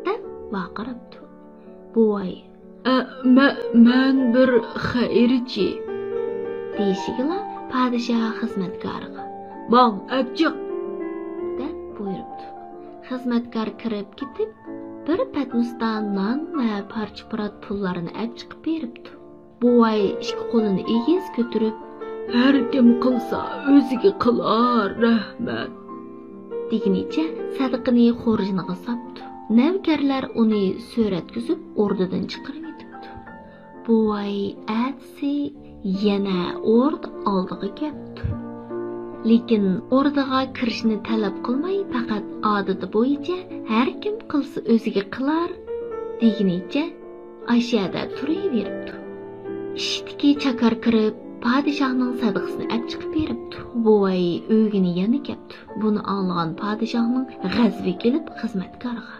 deb baqiribdi. Buvay "Men bir xayrchi" deyishigila podshoh xizmatkoriga "Bong, abjiq" deb buyuribdi. Xizmatkor kirib ketib, bir patmusdan non va parcha-purat pullarni olib chiqib beribdi. Buvay ikki qo'lini egiz ko'tarib, "Har kim qilsa o'ziga qilar, rahmat" deginicha sadaqani xurjiniga solibdi. Navkarlar uni so'ratkizib o'rdadan chiqarib ketibdi. Buvay atsi yana o'rda oldiga keldi. Lekin o'rdaga kirishni talab qilmay, faqat odati bo'yicha har kim qilsa o'ziga qilar deginicha ashyoda turaveribdi. Ishdiki chakar kirib, podshohning sadaqasini olib chiqib beribdi. Buvay o'gini yana keldi. Buni anlagan podshohning g'azbi kelib xizmatkorga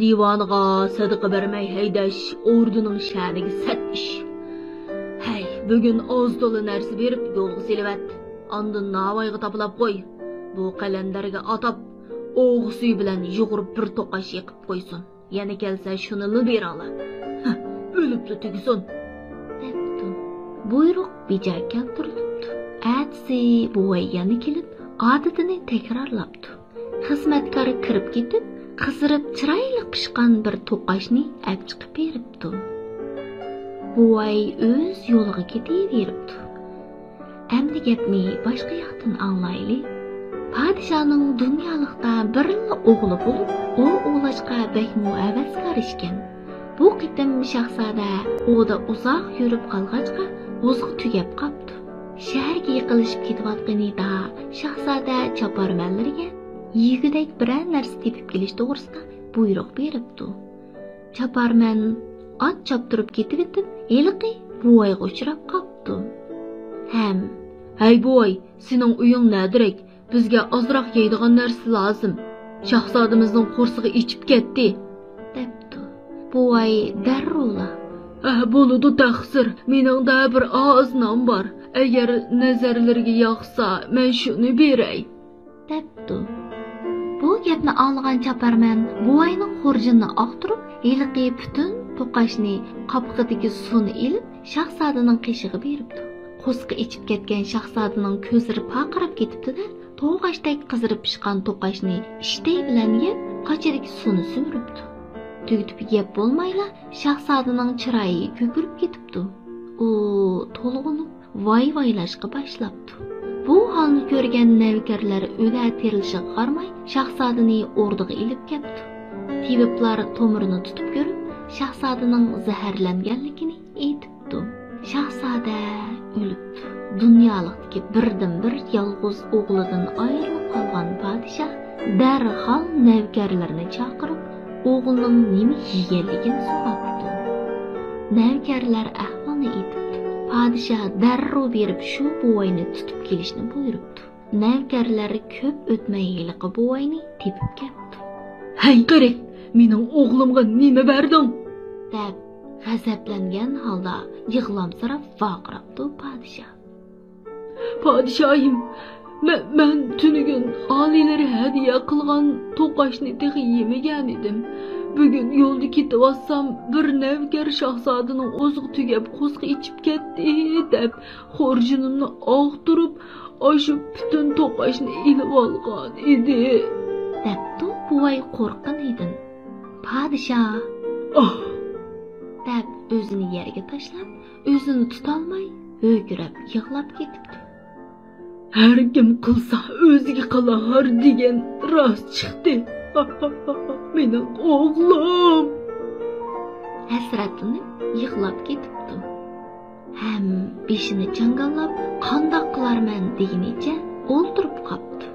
"Divoniga sadaqa bermay haydash o'rdining sha'niga sat ish. Hay, bugun oz to'la narsa berib yo'lga selivat. Ondan navoyga toplab qo'y. Bu qalandarga atab, o'g'si bilan yug'urib bir to'qash yiqib qo'ysin. Yana kelsa shuni berala. O'libdi tugisin" debdi. Buyruq bejar keltirilibdi. Atsi buvay yana kelib, odatini takrorlabdi. Xizmatkor kirib ketib, qizirib chiroyli pishgan bir to'qashni olib chiqib beribdi. Buvay o'z yo'liga ketaveribdi. Endi gapni boshqa yoqdan anglaylik. Podshohning dunyolikda birla o'g'li bo'lib, u o'g'lashqa bakmu avaskor ishgan. Bu qitim shahzoda o'da uzoq yurib qolg'achqa o'zga tugab qopdi. Shaharga yiqilishib ketayotganida shahzoda choparmanlarga yigidek biror narsa tepib kelish to'g'risida buyruq beribdi. Choparman ot choptirib ketib etib, eliqi buvayga uchrab qopdi. Ham "Hey buvay, sening uying nadirek? Bizga ozroq yeydigan narsa lozim. Shahzodamizning qo'rsig'i ichib ketdi" debdi. Buvay darro'la "Bo'ladi taqsir, meningda bir oz non bor. Agar nazarlarga yoqsa, men shuni beray" debdi. Bu gapni anlagan choparman buvayning xurjinini oqtirib, eliqi butun to'qashni qopqidagi suvni ilib shahzodaning qishig'i beribdi. Qo'sqi ichib ketgan shahzodaning ko'zlari paqirab ketibdi-da, to'g'ashdek qizirib pishgan to'qashni ishtay bilan yeb, qachidagi suvni sumiribdi. Tugitib yeb bo'lmayla shahzodaning chiroyi ko'kirib ketibdi. U to'lg'inib voy-voylashga boshlabdi. Bu holni ko'rgan navkarlar o'la terilishga qaramay shahzodani o'rniga ilib ketdi. Tabiblar tomirini tutib ko'rib, shahzodaning zaharlanganligini aytibdi. Shahzoda o'libdi. Dunyolikdagi birdan-bir yolg'iz o'g'lidan ayrilib qolgan podshoh darhol navkarlarni chaqirib, o'g'lining nima yeganligini so'rabdi. Navkarlar ahvolni aytibdi. Podshoh darrov berib shu buvayni tutib kelishni buyuribdi. Navkarlar ko'p o'tmay yiliqi buvayni tepib ketdi. "Hay qarang, mening o'g'limga nima berding?" deb g'azablangan holda yig'lamsirab vaqirabdi podshoh. "Podshohim, men tunugun oliylari hadiya qilgan to'qashni texi yemagan edim. Bugun yo'lda ketayotsam bir navkar shahzodaning o'ziga tugab qo'sqi ichib ketdi deb xorjinimni og'tirib, oshu butun to'qashni ilib olgan edi" debdi buvay qo'rqqan edi. Podshoh deb o'zini yerga tashlab, o'zini tutolmay o'kirib yig'lab ketibdi. "Har kim qilsa o'ziga qilar degan rost chiqdi. Mening o'g'lim" hasratlanib yig'lab ketibdi. Ham beshini changallab, qandoq qilarman degunicha o'ltirib qolibdi.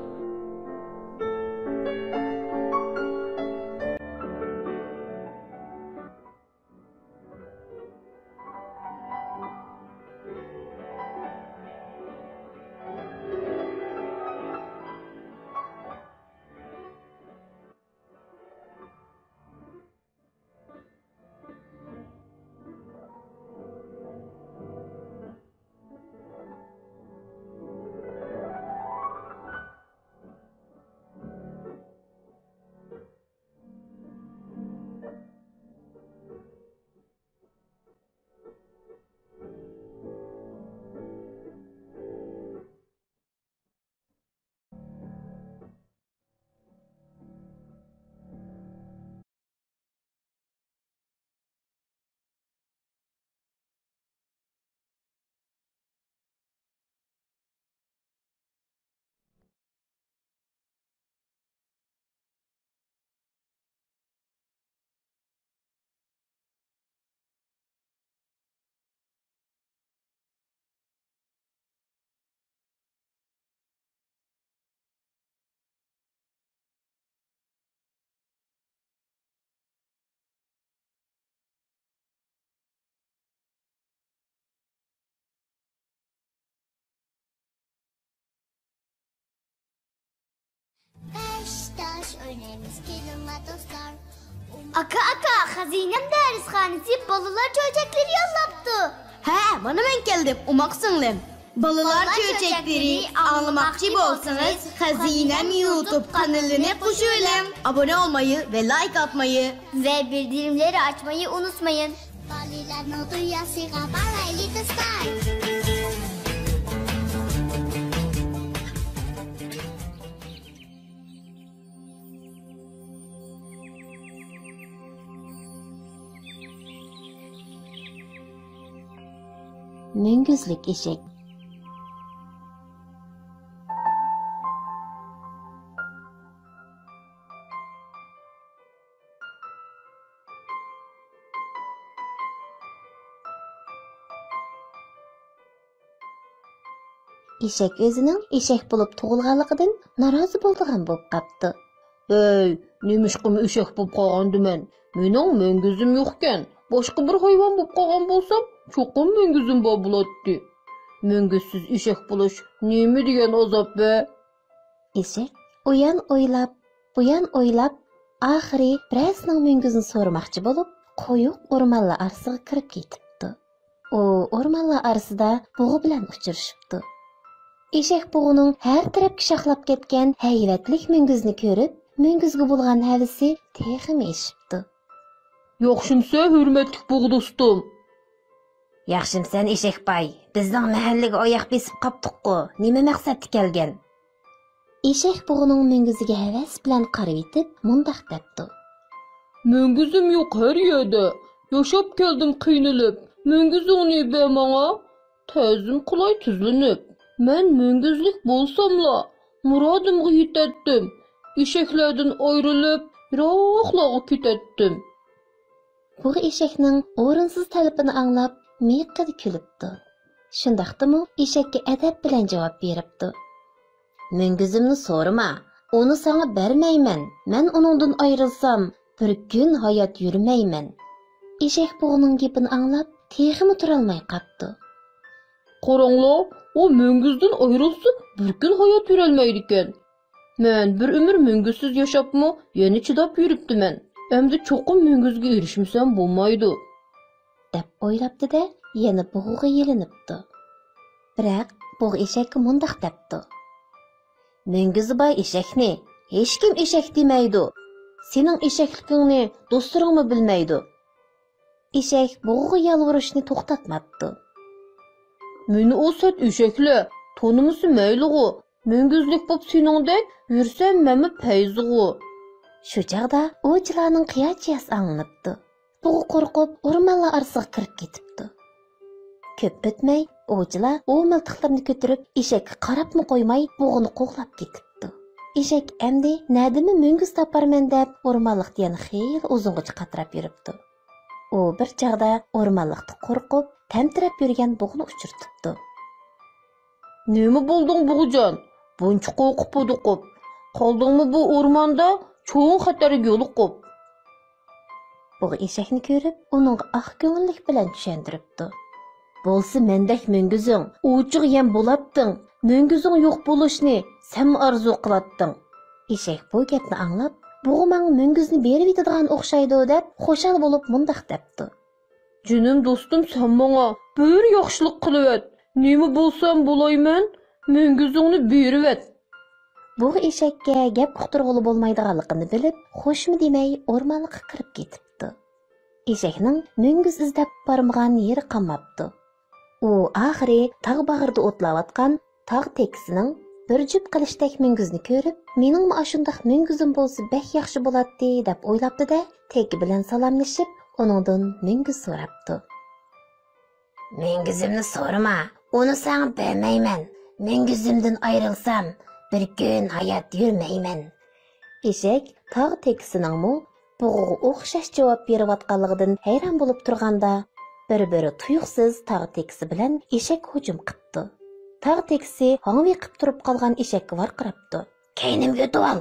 Aka, hazinem dershanesi balalar çocukları yollaptı. He, bana ben geldim. Umaksınlım. Balalar çocukları anlamakçı bolsanız Hazinem YouTube kanalına koşulun. Abone olmayı ve like atmayı Ve bildirimleri açmayı unutmayın. Müngüzlük eşek. Eşek özünün eşek bulup tug'ilganligidan norozi bo'lgan bo'lib qapti. "Ey, nemişqimi eşek bo'lib qolgandiman? Mening mengizim yo'qkan. Boshqa bir hayvon bo'lib qolgan bo'lsam, cho'qim mengizim bor bo'ladi. Mengizsiz eşek bo'lish nima degan azob be?" Eşek uyan o'ylab, oxiri birasining mengizini so'ramoqchi bo'lib, qo'yuq o'rmonlar orasiga kirib ketibdi. U o'rmonlar orasida bug'i bilan uchrashibdi. Eşek bug'ining har tarafga shoxlab ketgan hayvatlik mengizni ko'rib, mengizga bo'lgan havasi texim eshibdi. Yaxşımsa hürmetlik buğ dostum. Yaxşımsan Eshakboy, bizning mahallaga oyoq besib qopdiq-ku. Nima maqsadda kelgan? Eshak bug'uning müngiziga havas bilan qarab etib, mundaq debdi. Müngüzüm yo'q her yerda. Yaşap keldim qiynalib. Müngüzüngni ber manga. Tezim qulay tuzlanib. Men müngüzlik bolsamla muradımga yetetdim. Eshaklardan ayrılıp yiroqlarga ketetdim. Bu eshakning o'rinsiz talabini anglab, miqqida kulibdi. Shundaqdimi, eshakka adab bilan javob beribdi. Müngüzümni so'rama. Onu sana bermayman. Men onundan ayrılsam bir gün hayat yürümeymen. Eshak bug'uning gapini anglab, texmi turolmay qapti. Qaranglar, o müngüzden ayrılsa bir gün hayat yürelmeydiken. Men bir ömür müngüzsiz yaşapmı yeni çidap yürüptümen. Emdi çoqum müngüzge erişimsem bulmaydı. deb o'ylabdi-da, yana bug'iga yelinibdi. Biroq bug' eshakka mundaq debdi. Müngüzü bay eshakni hech kim eshak demaydi. Sening eshakligingni do'stlaringmi bilmaydi. Eshak bug'iga yalvurishni to'xtatmabdi. Meni o set eşekle tonumusu meyliğu. Müngüzlik bop seningdek yursam memi peyziğu. Shu chaqda o'chilarning qiyochiyasi anglanibdi. Bug'i qo'rqib, o'rmonlar orasiga kirib ketibdi. Ko'p o'tmay, o'chilar o miltiqlarini ko'tarib, eshakka qarabmi qo'ymay, bug'ini qo'g'lab ketibdi. Eshak endi nadimi müngüz toparman deb o'rmonlikda yana xeyli uzungacha qatirab yuribdi. U bir chaqda o'rmonlikda qo'rqib, tamtirab yurgan bug'ini uchirtibdi. Nemi buldun buğucan? Buncha qo'rqib buduqib. Qoldingmi bu o'rmonda cho'ng xatarga yo'liqib. Bug'i eshakni ko'rib, uning oq ko'ngillik bilan tushuntiribdi. Bo'lsa mendek müngüzüng, uchiq yem bo'labding. Müngüzüng yo'q bo'lishni sen arzu qilatding. Eshak bu gapni anglab, bug'i menga müngüzni berib yetadigan o'xshaydi deb xo'shal bo'lib mundaq debdi. Canım dostum sen bana bir yaxşılık qılıvet. Nemi bolsam bolayman, müngüzüngni berivet. Bug'i eshakka gap uqtirg'uli bo'lmaydiganligini bilib, xo'shmi demay o'rmonga kirib ketibdi. Eshakning müngüz izlab bormagan yeri qolmabdi. U oxiri tog' bag'rida o'tlayotgan tog' tekisining bir jup qilishdek müngüzni ko'rib, meningmi ashundaq müngüzim bo'lsa bek yaxshi bo'ladi deb o'ylabdi-da, teki bilan salomlashib, onundan müngüz so'rabdi. Müngüzümni so'rama. Onu sana bermayman. Müngüzümden ayrılsam bir gün hayat yürmeymen. Eshak tog' tekisiningmi bug'iga o'xshash javob berayotganligidan hayron bo'lib turganda, bir-biri tuyuqsiz tog' tekisi bilan eshak hujum qildi. Tog' tekisi hangviqib turib qolgan eshakka varqirabdi. Keynimga o'tib ol.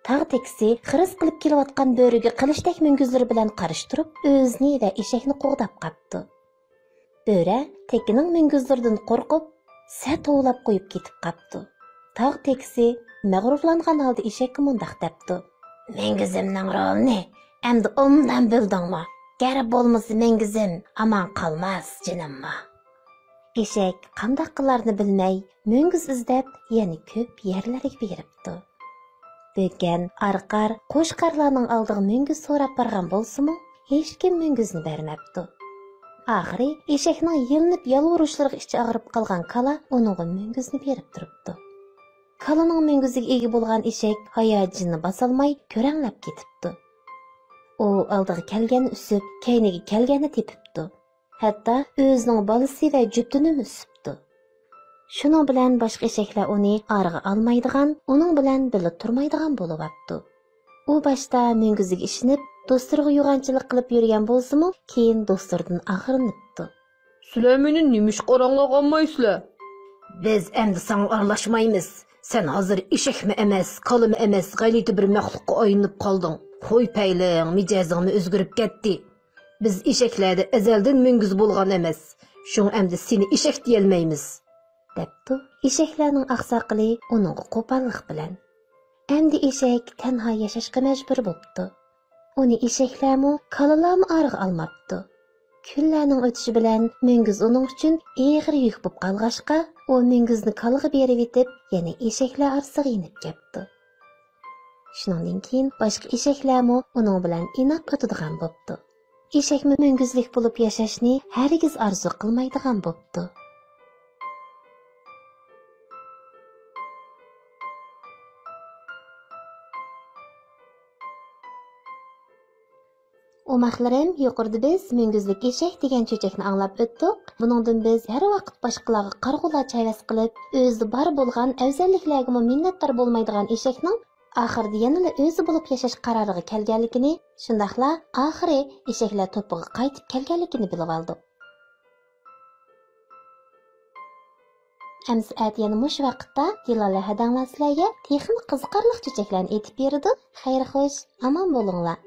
Tog' tekisi xiris qilib kelayotgan bo'riga qilishdek müngüzlari bilan qarishtirib, o'zini va eshakni qo'g'dab qapti. Bo'ri tekining müngüzlaridan qo'rqib, satovlab qo'yib ketib qapti. Tog' tekisi mag'rurlangan holda eshakka mundaq debdi. Müngüzümning rolini endi ondan bildingmi? Garib bo'lmasa müngüzüm aman qolmas jinimma. Eshak qanday qilarni bilmay, müngüz izlab yana ko'p yerlarga beribdi. Bökkan arqar qo'shqarlarning oldiga müngüz so'rab borgan bo'lsa-mu, hech kim müngüzni bermabdi. Oxiri eshakning yilinib yalvurishlariga ichi og'rib qolgan kala uningga müngüzni berib turibdi. Kalaning müngüziga ega bo'lgan eshak hayojonini bosolmay ko'ranglab ketibdi. U oldiga kelganni usib, keyniga kelganni tepibdi. Hatto o'zining bolasi va juftini usibdi. Shuning bilan boshqa eshaklar uni org'a olmaydigan, uning bilan birga turmaydigan bo'libdi. U boshda müngüziga ishinib, do'stlariga yo'g'onchilik qilib yurgan bo'lsa-mu, keyin do'stlaridan ag'rinibdi. Sizlar meni nemish qorong'uq olmaysizlar? Biz endi sana aralashmaymiz. Sen hazır eshakmi emas, kalimi emas, g'alati bir maxluqqa aylanib qolding. Qo'y payling, mijozingni o'zgarib ketdi. Biz eshaklarda azaldan müngüz bo'lgan emas. Shung endi seni eshak deyolmaymiz. debdi. Eshaklarning oqsoqli uning qo'pollik bilan. Endi eshak tanho yashashga majbur bo'ldi. Uni eshaklarmi, kalalarmi org'a olmabdi. Kunlarning o'tishi bilan müngüz uning uchun eg'ir yuk bo'lib qolg'ashqa, u müngüzni kalaga berib etib, yana eshaklar orasiga inib ketdi. Shundan keyin boshqa eshaklarmi uning bilan inoq o'tadigan bo'ldi. eshakmi munguzlik bo'lib yashashni hargiz orzu qilmaydigan bo'pti. Umaqlarim, yuqorida biz munguzlik eshak degan cho'chakni anglab o'tdik. Buningdan biz har vaqt boshqalarga qarg'ularcha havas qilib, o'zida bor bo'lgan afzalliklarga minnatdor bo'lmaydigan eshakning oxirida yanada o'zi bo'lib yashash qaroriga kelganligini, shundaqla oxiri eshaklar to'piga qaytib kelganligini bilib oldik. Amsa yana mush vaqtda Dilala hadanglar sizlarga texnik qiziqarli cho'chaklarni aytib berdi. Xayr xo'sh, omon bo'linglar.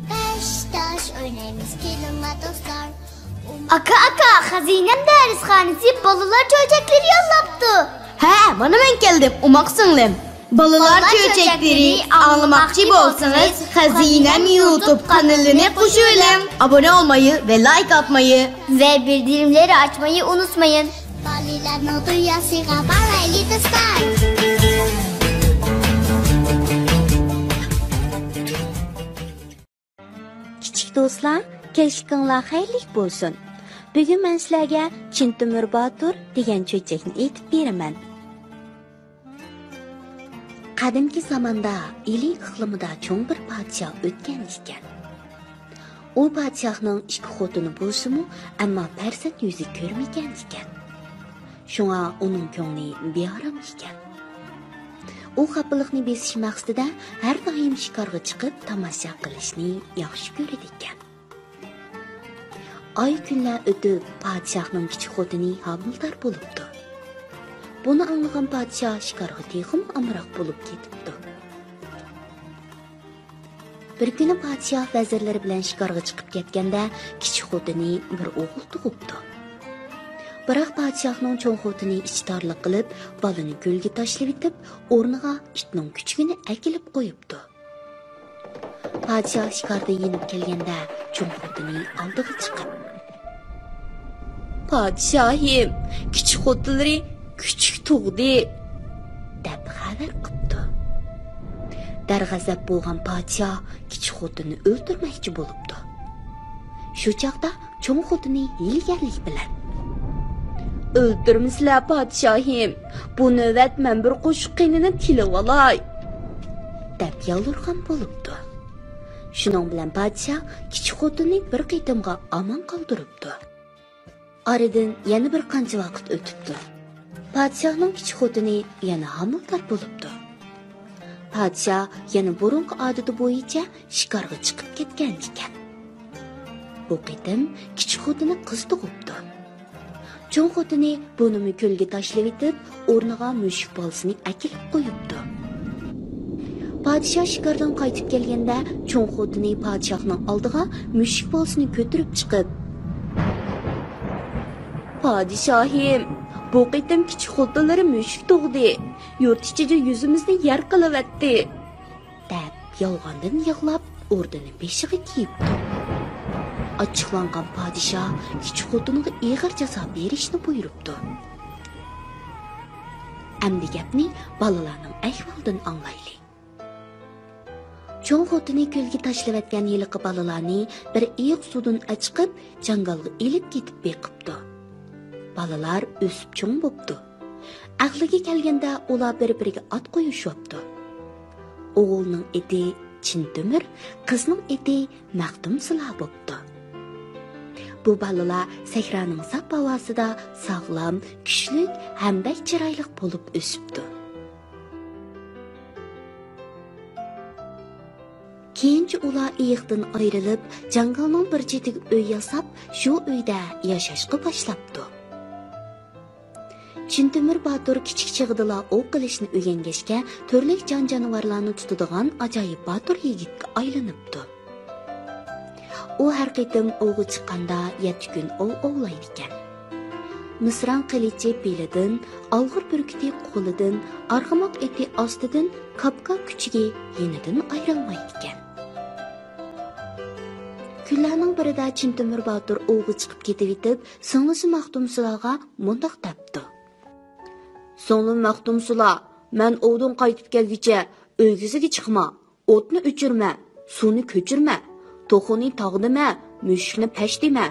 Beşiktaş oynayımız kelime dostlar. Aka hazinem dershanesi balılar çocukları yollaptı. He, mana men keldim, umak singlim. Balalar çöçekleri anlamakçı olsanız Hazinem YouTube kanalına koşulun. Abone olmayı ve like atmayı Ve bildirimleri açmayı unutmayın. Balilarning tuyasiga balayli do'stlar. Kichik do'stlar, kelishinglar xayrli bo'lsin. Bugun men sizlarga Chintumur Botur degan cho'chakni aytib beraman. Qadimgi zamonda Ili iqlimida cho'ng bir podshoh o'tgan ekan. U podshohning ikki xotini bo'lsa-mu, ammo farzand yuzi ko'rmagan ekan. Shunga uning ko'ngli bearam ekan. U xafalikni besish maqsadida har doim shikarga chiqib tomosha qilishni yaxshi ko'radi ekan. Oy kunlar o'tib, podshohning kichik xotini homildor bo'libdi. Buni anglagan podshoh shikarga texim amroq bo'lib ketibdi. Bir kuni podshoh vazirlari bilan shikarga chiqib ketganda, kichik xotini bir o'g'il tug'ibdi. Biroq podshohning cho'ng xotini ichtorlik qilib, bolani ko'lga tashlab etib, o'rniga itning kuchugini akilib qo'yibdi. Podshoh shikarda yenib kelganda, cho'ng xotini oldiga chiqib: "Podshohim, kichik xotinlari kuchuk tug'di" deb xabar qildi. Darg'azab bo'lgan podshoh kichik xotinni o'ldirmoqchi bo'libdi. Shu chaqda cho'ng xotini hilgarlik bilan: "O'ldirmisizlar podshohim, bu navbat men bir qo'shiq qinini tilib olay" deb yolg'irgan bo'libdi. Shuning bilan podshoh kichik xotinni bir qitimga omon qoldiribdi. Oradan yana bir qancha vaqt o'tibdi. Podshohning kichik xotini yana homildor bo'libdi. Podshoh yana burungi odati bo'yicha shikarga chiqib ketgan ekan. Bu qitim kichik xotini qiz tug'ibdi. Cho'ng xotini buni ko'lga tashlab etib, o'rniga mushuk bolasini akilib qo'yibdi. Podshoh shikardan qaytib kelganda, cho'ng xotini podshohning oldiga mushuk bolasini ko'tarib chiqib: "Podshohim, bu qitim kichik xotinlari mushuk tug'di. Yurt ichida yuzimizni yer qilavatdi" deb yolg'ondan yig'lab, o'rnini beshiga kiyibdi. Açıqlanğan padişah kichik xotiniga ig'ir jazo berishni buyuribdi. Endi gapni balalarning ahvolidan anglaylik. Cho'ng xotini ko'lga tashlavatgan yiliqi balalarni bir iyiq suvdan chiqib, jangalga elib ketib beqibdi. Balalar o'sib cho'ng bo'pti. Aqliga kelganda ular bir-biriga ot qo'yishyapti. O'g'ilning eti Chintumur, qizning eti Maqtumsula bo'pti. Bu balalar sahraning sap havosida sog'lom, kuchli hamda chiroyli bo'lib o'sibdi. Keyinchi ular iyiqdan ayrilib, jangalning bir chetiga uy yasab, shu uyda yashashga boshlabdi. Chintumur Botur kichik chig'idila o'q qilishni o'rgangachga, turli jon-jonivorlarni tutadigan ajoyib Botur yigitga aylanibdi. U har qitim o'g'i chiqqanda 7 kun ovlaydi ekan. Misran qilichi belidan, olg'ir burkiti qo'lidan, arg'amoq eti ostidan, kapka kuchigi yenidan ayrilmaydi ekan. Kunlarning birida Chintumur Botur o'g'i chiqib ketib etib, singlisi Maqtumsulaga mundoq debdi: "So'nglim Maqtumsula, men ovdan qaytib kelguncha o'ygisiga chiqma, o'tni o'chirma, suvni ko'chirma, to'xuni tog'dima, mushukni pashdima,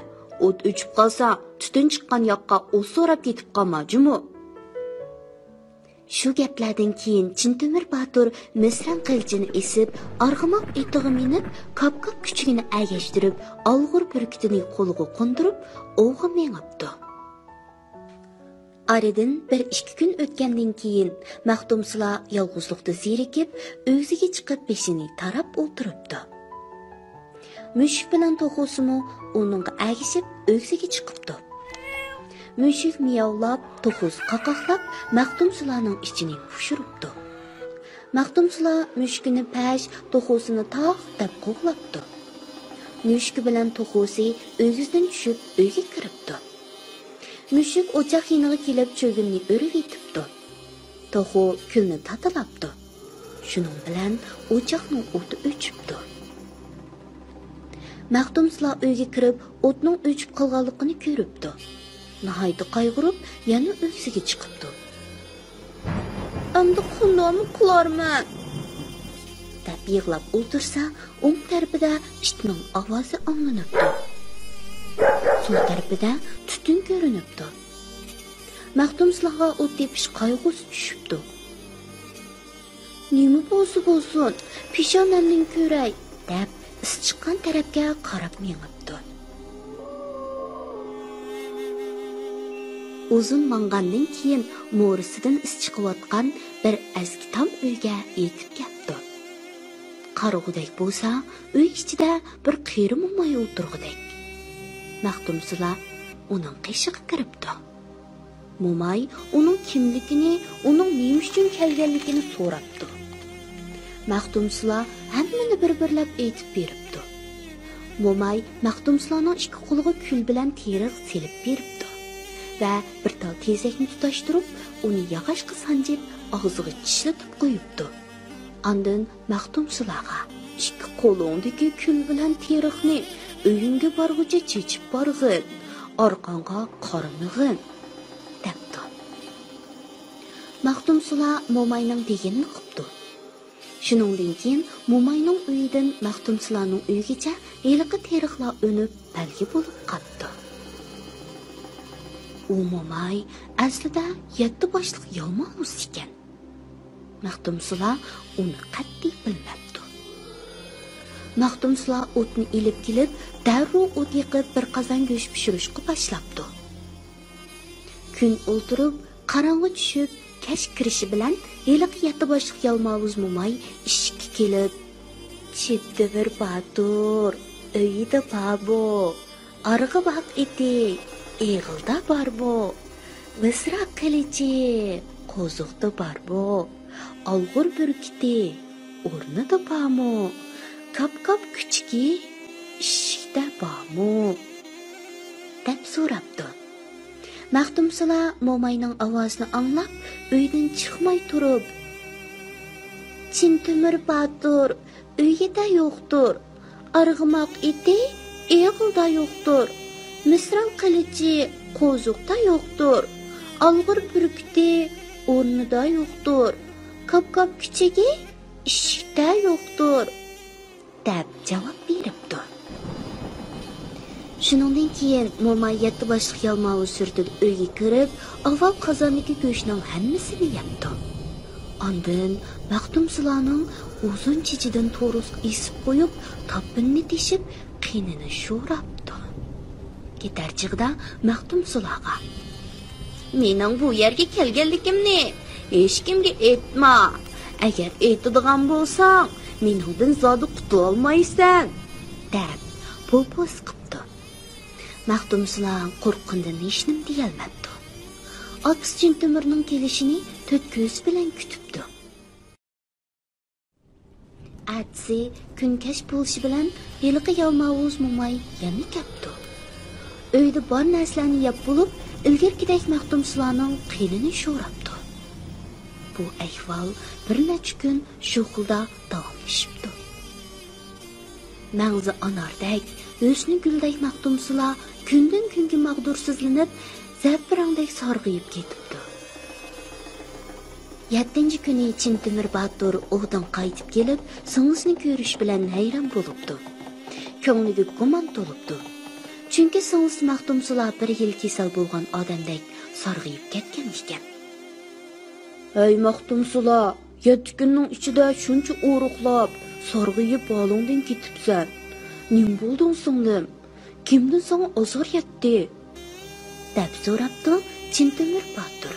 o't o'chib qolsa, tutun chiqqan yoqqa o't so'rab ketib qolma, jumu." Shu gaplardan keyin Chintumur Botur misran qilchini esib, arg'amoq etiga minib, kapkap kuchugini agashtirib, olg'ir burkitini qo'liga qo'ndirib, o'g'i mengibdi. Aradan 1-2 kun o'tgandan keyin Maqtumsula yolg'izlikda zerikib, o'ziga chiqib beshini tarab o'tiribdi. Mushuk bilan to'xusimu uningga agishib o'ziga chiqibdi. Mushuk miyovlab, to'xus qaqoqlab, Maqtumsulaning ichini fushiribdi. Maqtumsula mushukni pash, to'xusini tog' deb qo'g'labdi. Mushuk bilan to'xusi o'zidan tushib uyga kiribdi. Mushuk o'choq yiniga kelib cho'g'inni o'rib etibdi. To'xu kulni tatalabdi. Şunun bilan o'choqning o'ti o'chibdi. Maxtumsula uyga kirib, o'tning o'chib qolganligini ko'ribdi. Nihoyat qayg'urib, yana o'ksiga chiqibdi. Endi qandoqmi qilarman? deb yig'lab o'tirsa, o'ng tarafida itning ovozi anglanibdi. Sol tarafida tutun ko'rinibdi. Maxtumsulaga o't tepish qayg'usi tushibdi. Nima bo'lsin, peshonamning ko'ray, deb is chiqqan tarafga qarab mengibdi. Uzun mangandan keyin mo'risidan is chiqayotgan bir eski tom uyga yetib keldi. Qarog'udek bo'lsa, uy ichida bir qeri mo'may o'tirg'udek. Maxtumsula uning qishig'i kiribdi. Mo'may uning kimligini, uning nima uchun kelganligini so'rabdi. Maxtumsula hammani bir-birlab aytib beribdi. Mo'may Maxtumsulaning ikki qo'liga kul bilan teriq selib beribdi va bir tal tezakni tutashtirib, uni yog'ochga sanjib, og'ziga tishlatib qo'yibdi. Ondan Maxtumsulaga ikki qo'lingdagi kul bilan teriqni uyingga borguncha chechib borg'in, orqangga qaramag'in, debdi. Maxtumsula Mo'mayning deganini qilibdi. Shuningdan keyin Mo'mayning uyidan Maxtumsulaning uyigacha eliqi teriqlar o'nib balgi bo'lib qoldi. U Mo'may aslida 7 boshliq yalmog'iz ekan. Maxtumsula uni qat'iy bilmabdi. Maxtumsula o'tni ilib kelib, darrov o't yiqib bir qozon go'sht pishirishga boshlabdi. Kun o'tirib, qorong'i tushib, kech kirishi bilan eliq 7 boshliq yalmog'iz Mo'may ishga kelib, "Chetda bir batur, uyida babo, arg'i baq eti, eg'ilda bor bu, visra qilichi, qo'ziqda bor bu, olg'ur burkiti, o'rnida bormi, kap-kap kuchki, ishda bormi?" deb so'rabdi. Maxtumsula Mo'mayning ovozini anglab, uydan chiqmay turib, "Chintimir batur, uyida yo'qdir. Arg'imoq eti, eg'ilda yo'qdir. Misran qilichi, qo'ziqda yo'qdir. Olg'ir burkiti, o'rnida yo'qdir. Kap-kap kichigi, ishda yo'qdir", deb javob beribdi. Shuningdan keyin Mo'may 7 boshliq yalmog'iz surtib uyga kirib, avval qozondagi go'shtning hammasini yebdi. Ondan Maxtumsulaning uzun chichidan to'rus esib qo'yib, toppinni teshib, qinini sho'rabdi. Ketarchig'da Maxtumsulaga: "Mening bu yerga kelganligimni hech kimga aytma. Agar aytadigan bo'lsang, mendan zodi qutula olmaysan", deb po'pos qildi. Maxtumsula qo'rqqandan hech nima deyolmadi. Opis Chintimirning kelishini to'rt ko'z bilan kutibdi. Atsi kunkash bo'lishi bilan yilqi yalmog'iz Mo'may yana ketdi. Uyda bor narsalarni yeb bo'lib, ilgirgidek Maxtumsulaning qinini sho'rabdi. Bu ahvol bir necha kun shu xilda davomlashibdi. Mangzi anordek, o'sni guldek Maxtumsula kundan kunga mag'dursizlanib, zaprangdek sarg'ayib ketibdi. 7-chi kuni Chintimir Batur o'g'dan qaytib kelib, singlisini ko'rish bilan hayron bo'libdi. Ko'ngliga gumon to'libdi. Chunki singlisi Maxtumsula bir yil kasal bo'lgan odamdek sarg'ayib ketgan ekan. "Ey Maxtumsula, 7 kunning ichida shuncha o'ruqlab, sarg'ayib holingdan ketibsan. Nim bo'lding singlim? Kimdan sana azor yetdi?" deb so'rabdi Chintimir Batur.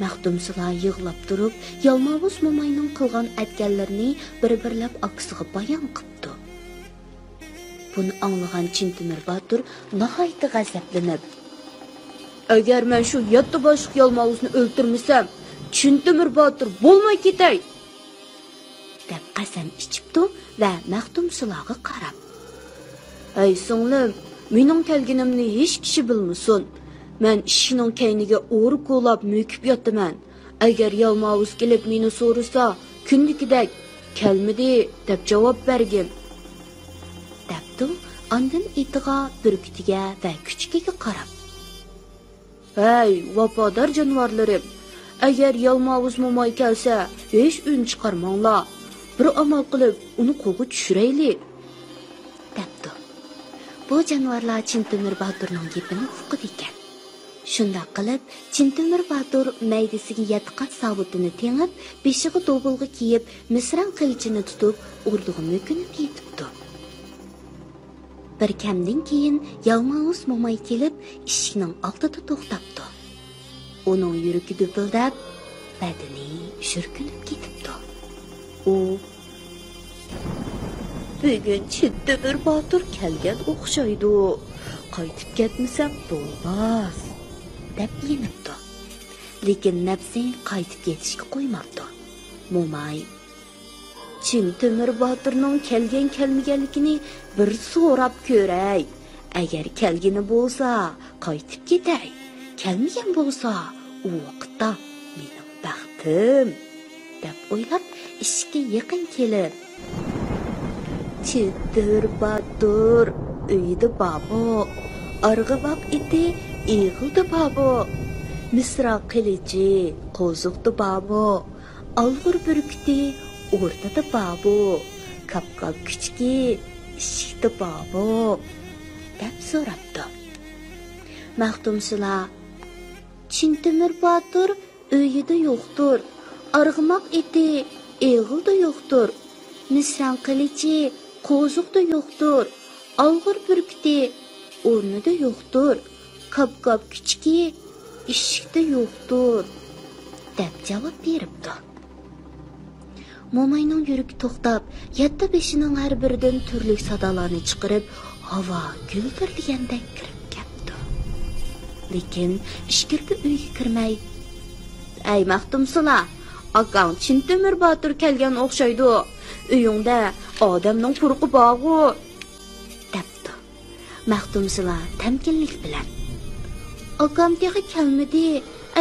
Maxtumsula yig'lab turib, yalmog'iz Mo'mayning qilgan aytganlarini bir-birlab aksiga bayon qildi. Buni anglagan Chintimir Batur nihoyat g'azablanib: "Agar men shu 7 boshliq yalmog'izni o'ltirmasam, Chintimir Batur bo'lmay ketay", deb qasam ichibdi va Maxtumsulaga qarab: "Ey singlim, mening kelganimni hech kishi bilmasin. Men ishining kayniga o'ri qo'lab mo'kib yotaman. Agar yalmog'iz kelib meni so'rasa, Kündükidek kelmedi deb javob bergin. Debdi ondan itiga, burkutiga va kuchkiga qarab. Hey, vafodor jonivorlarim, agar yalmavuz mo'may kelsa, hech un chiqarmanglar. Bir amal qilib, uni qo'lga tushiraylik. Debdi. Bu jonivorlar Chintemir Boturning gapini uqdi ekan. Shunda qilib, Chintemir Botur maydasiga yatqat sabutini tengib, beshiga do'bilg'i kiyib, misran qilichini tutib, o'rdig'i mo'kinib yetibdi. Bir kamdan keyin Yalmavuz mo'may kelib, eshikning oldida to'xtabdi. Uning yuragi dupildab, badani shurkunib ketibdi. U bugun Chintemir Botur kelgan o'xshaydi. Qaytib ketmasam bo'lmas, deb yenibdi. Lekin nafsi qaytib ketishga qo'ymabdi. Mo'may Chintemir Boturning kelmaganligini bir so'rab ko'ray. Agar kelgini bo'lsa, qaytib ketay. Kelmagan bo'lsa, u vaqtda mening baxtim, deb o'ylab eshikka yaqin kelib, Chintemir Botur uyda babo, arg'avoq iti egildi babo, misra qilichi qo'ziqdi babo, alg'ir burkuti o'rtada babo, kapkap kichki eshikda babo, deb so'rabdi. Maxtumsizlar, Chintemir Botur uyida yo'qdir, arg'avoq iti egildi yo'qdir, misran qilichi qo'ziqda yo'qdir, alg'ir burkuti o'rnida yo'qdir, kapkap kichki eshikda yo'qdir, deb javob beribdi. Mo'mayning yuragi to'xtab, yatta beshining har biridan turli sadolarni chiqarib, havo guldirligandek kirib ketdi. Lekin ishkirga uyga kirmay, "Ey Maxtumsizlar, akang Chintemir Botur kelgan o'xshaydi. Uyingda odamning purqi bor-ku", debdi. Maxtumsizlar tamkinlik bilan, "Akam texi kelmadi.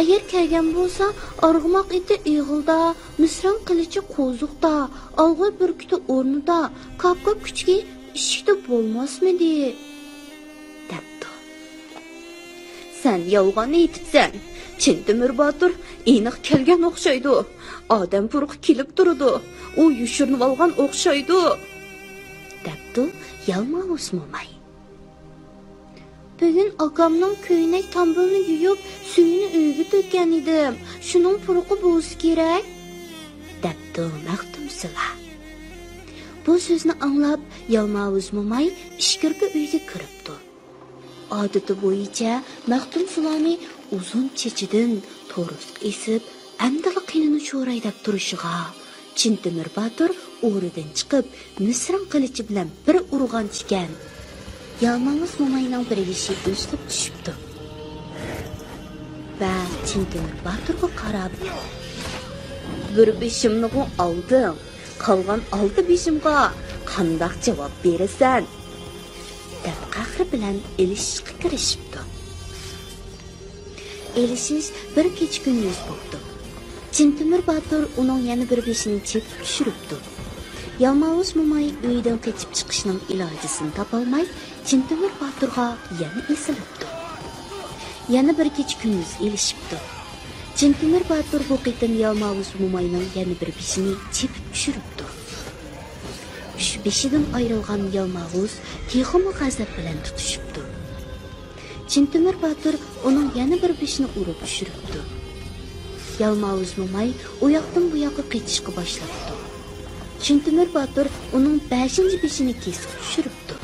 Agar kelgan bo'lsa, arg'umoq iti eg'ilda, misran qilichi qo'ziqda, alg'ir burkuti o'rnida, kapkap kichki eshikda bo'lmasmidi?" debdi. "Sen yolg'on aytibsan. Chintemir Botur aniq kelgan o'xshaydi. Odam purqi kelib turdi. U yushirib olgan o'xshaydi", debdi Yalmavuz mo'may. "Bugun akamning ko'ylak tambulni yuyib, suyini uyga to'kkan edim. Shuning purqi bo'lsa kerak", debdi Maxtumsizlar. Bu so'zni anglab, Yalmavuz mo'may ishkirga uyga kiribdi. Odati bo'yicha Maxtumsizlarni uzun chechidan to'riq esib, amdala qinini cho'raydab turishiga Chintemir Botur o'rnidan chiqib, misran qilichi bilan bir urg'an ekan. Yalmavuz mo'mayning bir ishi o'sib tushibdi. Va Chintemir Boturga qarab, "Bir beshimni oldim, qolgan 6 beshimga qandoq javob berasan?" deb qahri bilan elishishga kirishibdi. Elishish bir kech kunduz bo'ldi. Chintemir Botur uning yana bir beshini chekib tushiribdi. Yalmavuz mo'may uydan qochib chiqishning ilojisini topolmay, Chintemir Boturga yana esilibdi. Yana bir kech kunduz elishibdi. Chintemir Botur bu qitim Yalmavuz mo'mayning yana bir beshini chekib tushiribdi. Shu beshidan ayrilgan Yalmavuz texmi g'azab bilan tutishibdi. Chintemir Botur uning yana bir beshini urib tushiribdi. Yalmavuz mo'may u yoqdan bu yoqqa qochishga boshlabdi. Chintemir Botur uning 5-chi beshini kesib tushiribdi.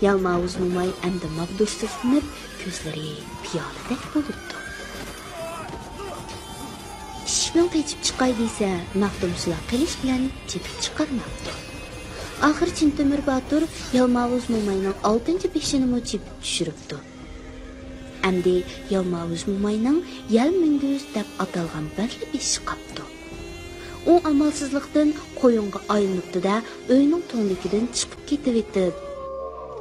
Yalmavuz mo'may endi mag'dursizlanib, ko'zlari piyoladek bo'libdi. Ishning qochib chiqay desa, Maxtumsizlar qilish bilan chekib chiqarmabdi. Oxir Chintemir Botur Yalmavuz mo'mayning 6-chi beshini chekib tushiribdi. Endi Yalmavuz mo'mayning yal minguz deb atalgan bir beshi qapti. U amalsizlikdan qo'yinga aylanibdi-da, uyning to'nligidan chiqib ketib etib,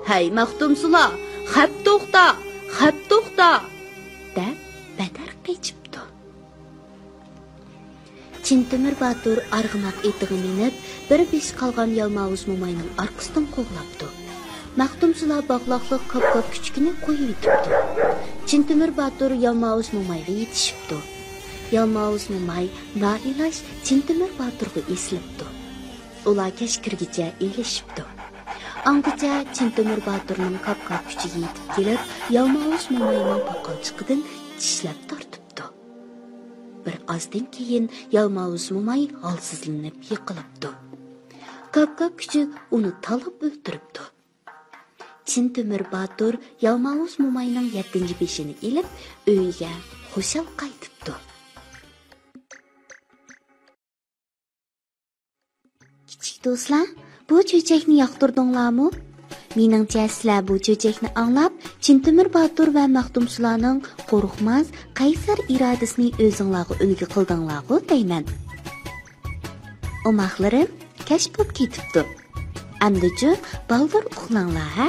"Hey Maxtumsizlar, xat to'xta", deb badar qechibdi. Çintemir Batur argımak etiği minip, bir beş kalgan Yalmavuz Momayning arkasından qoğlapdı. Maxtumsular bağlaqlıq kap-kap küçükini qoyup etipdi. Çintemir Batur Yalmavuz Momayga yetişipdi. Yalmavuz Momay nailaj Çintemir Baturga eslipdi. Ular keşkirgicha elishipdi. Angacha Çintemir Baturning kap-kap küçüğü yetip kelib, Yalmavuz Momayning paqalchiqidan tishlab tortibdi. Bir azdan keyin Yalmavuz Momay halsizlanib yiqilibdi. Kap-kap küçük uni talab o'ltiribdi. Çintemir Batur Yalmavuz Momayning 7-ci beshini elib, uyiga xushal qaytibdi. Kichik do'stlar, bu cho'chakni yoqtirdinglarmi? Meningcha sizlar bu cho'chakni anglab, Çintemir Batur va Maxtumsularning qo'rqmas, qaysar irodasini o'zinglarga ulgu qildinglar-ku deyman. Omoqlarim kashf bo'lib ketibdi. Amdichu baldir uxlanglar, ha?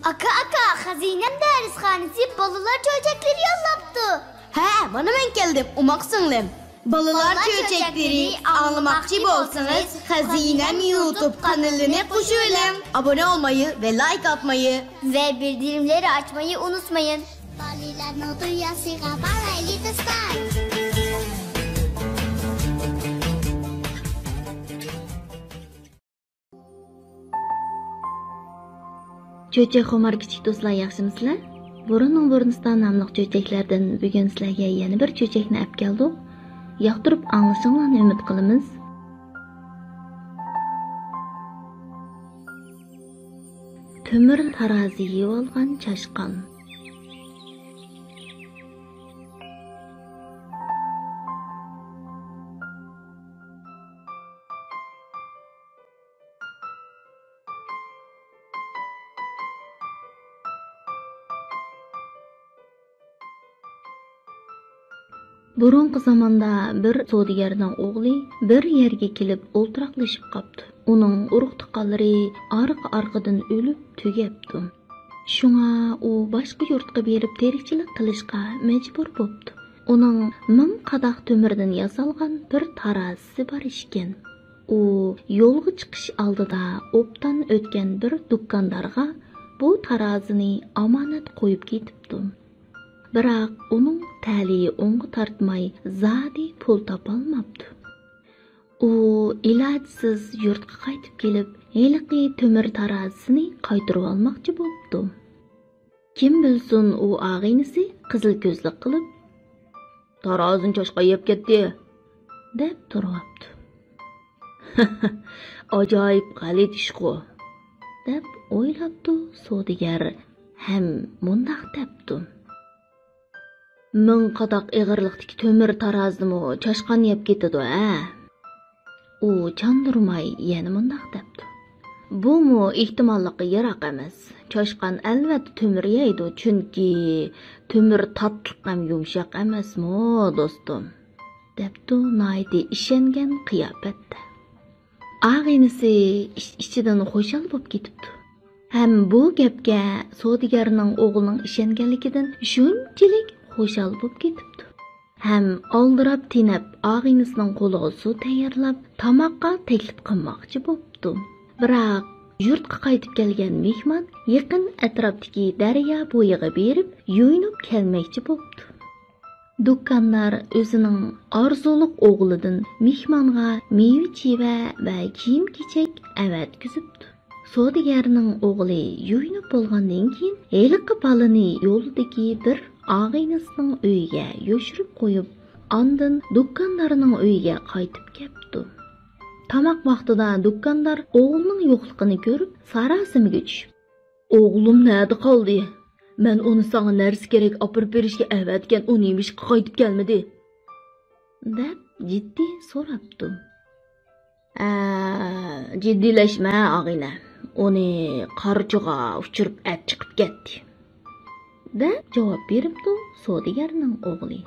Aka, hazinem dershanesi balalar çocukları yollaptı. He, bana ben geldim. Umaksınlım. Balılar çöçekleri anlamakçı olsanız Hazinem YouTube kanalına koşulun. Abone olmayı ve like atmayı Ve bildirimleri açmayı unutmayın. Cho'chak xomar kichik do'stlar, yaxshimisizlar? Burunning Burniston nomli cho'chaklardan bugun sizlarga yana bir cho'chakni olib keldik. Yoqtirib anglashinglarni umid qilamiz. Temir tarozi yeb olgan chashqon. Burunqi zamonda bir savdogarning o'g'li bir yerga kelib o'ltiraqlashib qopti. Uning urug' tuqqanlari orqa-orqadan o'lib tugabdi. Şuna u başqa yurtqa berib terikchilik qilishga majbur bo'pti. Uning 1000 qadoq to'mirdan yasalgan bir tarazisi bor ekan. U yo'lga chiqish oldida obdan o'tgan bir do'kondorga bu tarazini omonat qo'yib ketibdi. Biroq uning tali o'ngga tortmay zodi pul topolmabdi. U ilojsiz yurtga qaytib kelib, heliqi to'mir tarazisini qaytarib olmoqchi bo'pti. Kim bilsin u og'inisi qizil ko'zlik qilib, "Tarozini cho'chqa yeb ketdi" deb turibdi. Ajoyib g'alit ish-ku deb o'ylabdi savdogar ham mundaq debdi. 1000 qadoq ig'irliqdagi to'mir tarozini cho'chqani yeb ketadi a? U chandurmay yana mundaq debdi. Bu mu ehtimolliqqa yiroq emas. Cho'chqan albatta to'mir yeydi, chunki to'mir tatliq ham yumshoq emasmi, do'stim? Debdi noydi ishongan qiyofatda. Og'inisi ichidan xo'shal bo'lib ketibdi. Ham bu gapga savdogarning o'g'lining ishonganligidan shunchalik xo'shal bo'lib ketibdi. Ham oldirab tinab og'inisining qo'liga suv tayyorlab tomoqqa taklif qilmoqchi bo'libdi. Biroq yurtga qaytib kelgan mehmon yaqin atrofdagi daryo bo'yiga berib yuyinib kelmoqchi bo'libdi. Do'kondor o'zining orzuliq o'g'lidan mehmonga meva-cheva va kiyim-kechak avatkizibdi. Savdogarning o'g'li yuyinib bo'lgandan keyin heliqi balani yo'ldagi bir og'inisining uyiga yo'shirib qo'yib, ondan do'kondorning uyiga qaytib kelibdi. Tamoq vaqtida do'kondor o'g'lining yo'qligini ko'rib, sarosimaga tushib, "O'g'lim nerda qoldi? Men uni sana narsa kerak olib berishga avatgan, u nemishqa qaytib kelmadi?" deb jiddiy so'rabdi. Jiddiylashma og'ina. Uni qarchiga uchirib chiqib ketdi" deb javob beribdi savdogarning o'g'li.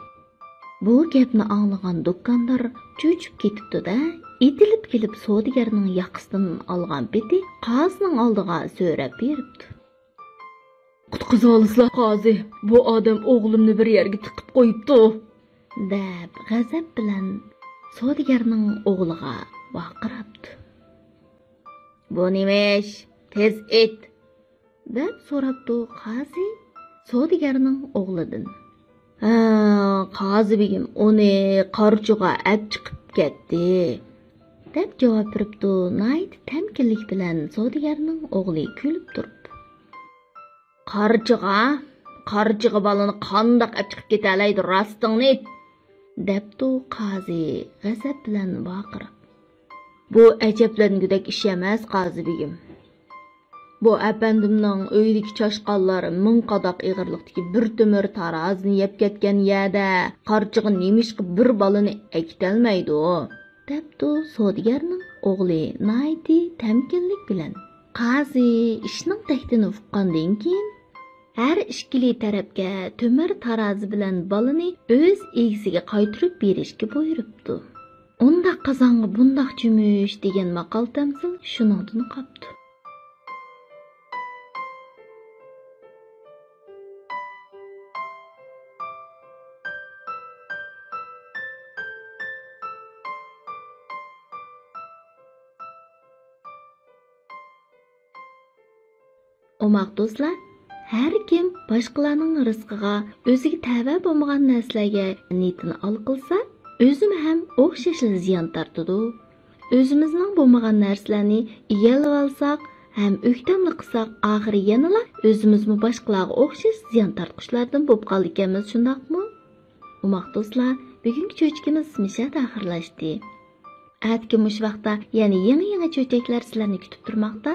Bu gapni anglagan do'kondor cho'chib ketibdi-da, etilib kelib savdogarning yoqasidan olgan beti qozining oldiga so'rab beribdi. "Qutqizinglar qozi, bu odam o'g'limni bir yerga tiqib qo'yibdi" deb g'azab bilan savdogarning o'g'liga baqiribdi. "Bu nima ish? Tez et" deb so'rabdi qozi savdogarning o'g'lidan. "Qozi begim, uni qarchiga olib chiqib ketdi" deb javob beribdi. Nayt tamkinlik bilan savdogarning o'g'li kulib turibdi. Qarchiga balani qandoq olib chiqib ketalaydi, rostingni?" debdi qozi g'azab bilan baqirib. "Bu ajablangudek ish emas, qozi begim. Bu apandimning uyidagi cho'chqonlar 1000 qadoq ig'irliqdagi bir to'mir tarozini yeb ketgan yerda qarchiga nemishqa bir balani ekitolmaydi" debdi savdogarning o'g'li nayti tamkinlik bilan. Qozi ishning tahdini uqqandan keyin har ikkili tarafga to'mir tarozi bilan balani o'z egasiga qaytarib berishga buyuribdi. "Unda qozonga bundoq jumush" degan maqol tamsil shuningdan qopdi. Omaq do'stlar, har kim boshqalarning rizqiga, o'ziga tava bo'lmagan narsalarga niyatini qilsa, o'zim ham o'xshash ziyon tortadi. O'zimizning bo'lmagan narsalarni egallab olsak, ham o'ktamli qilsak, oxiri yanala o'zimizmi boshqalarga o'xshash ziyon tortqushlardan bo'lib qoldik emas, shundaqmi? Omaq do'stlar, bugungi cho'chkimiz mishat oxirlashdi. Atki mush vaqtda yana yangi cho'chaklar sizlarni kutib turmoqda.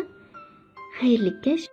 Xayrli kech.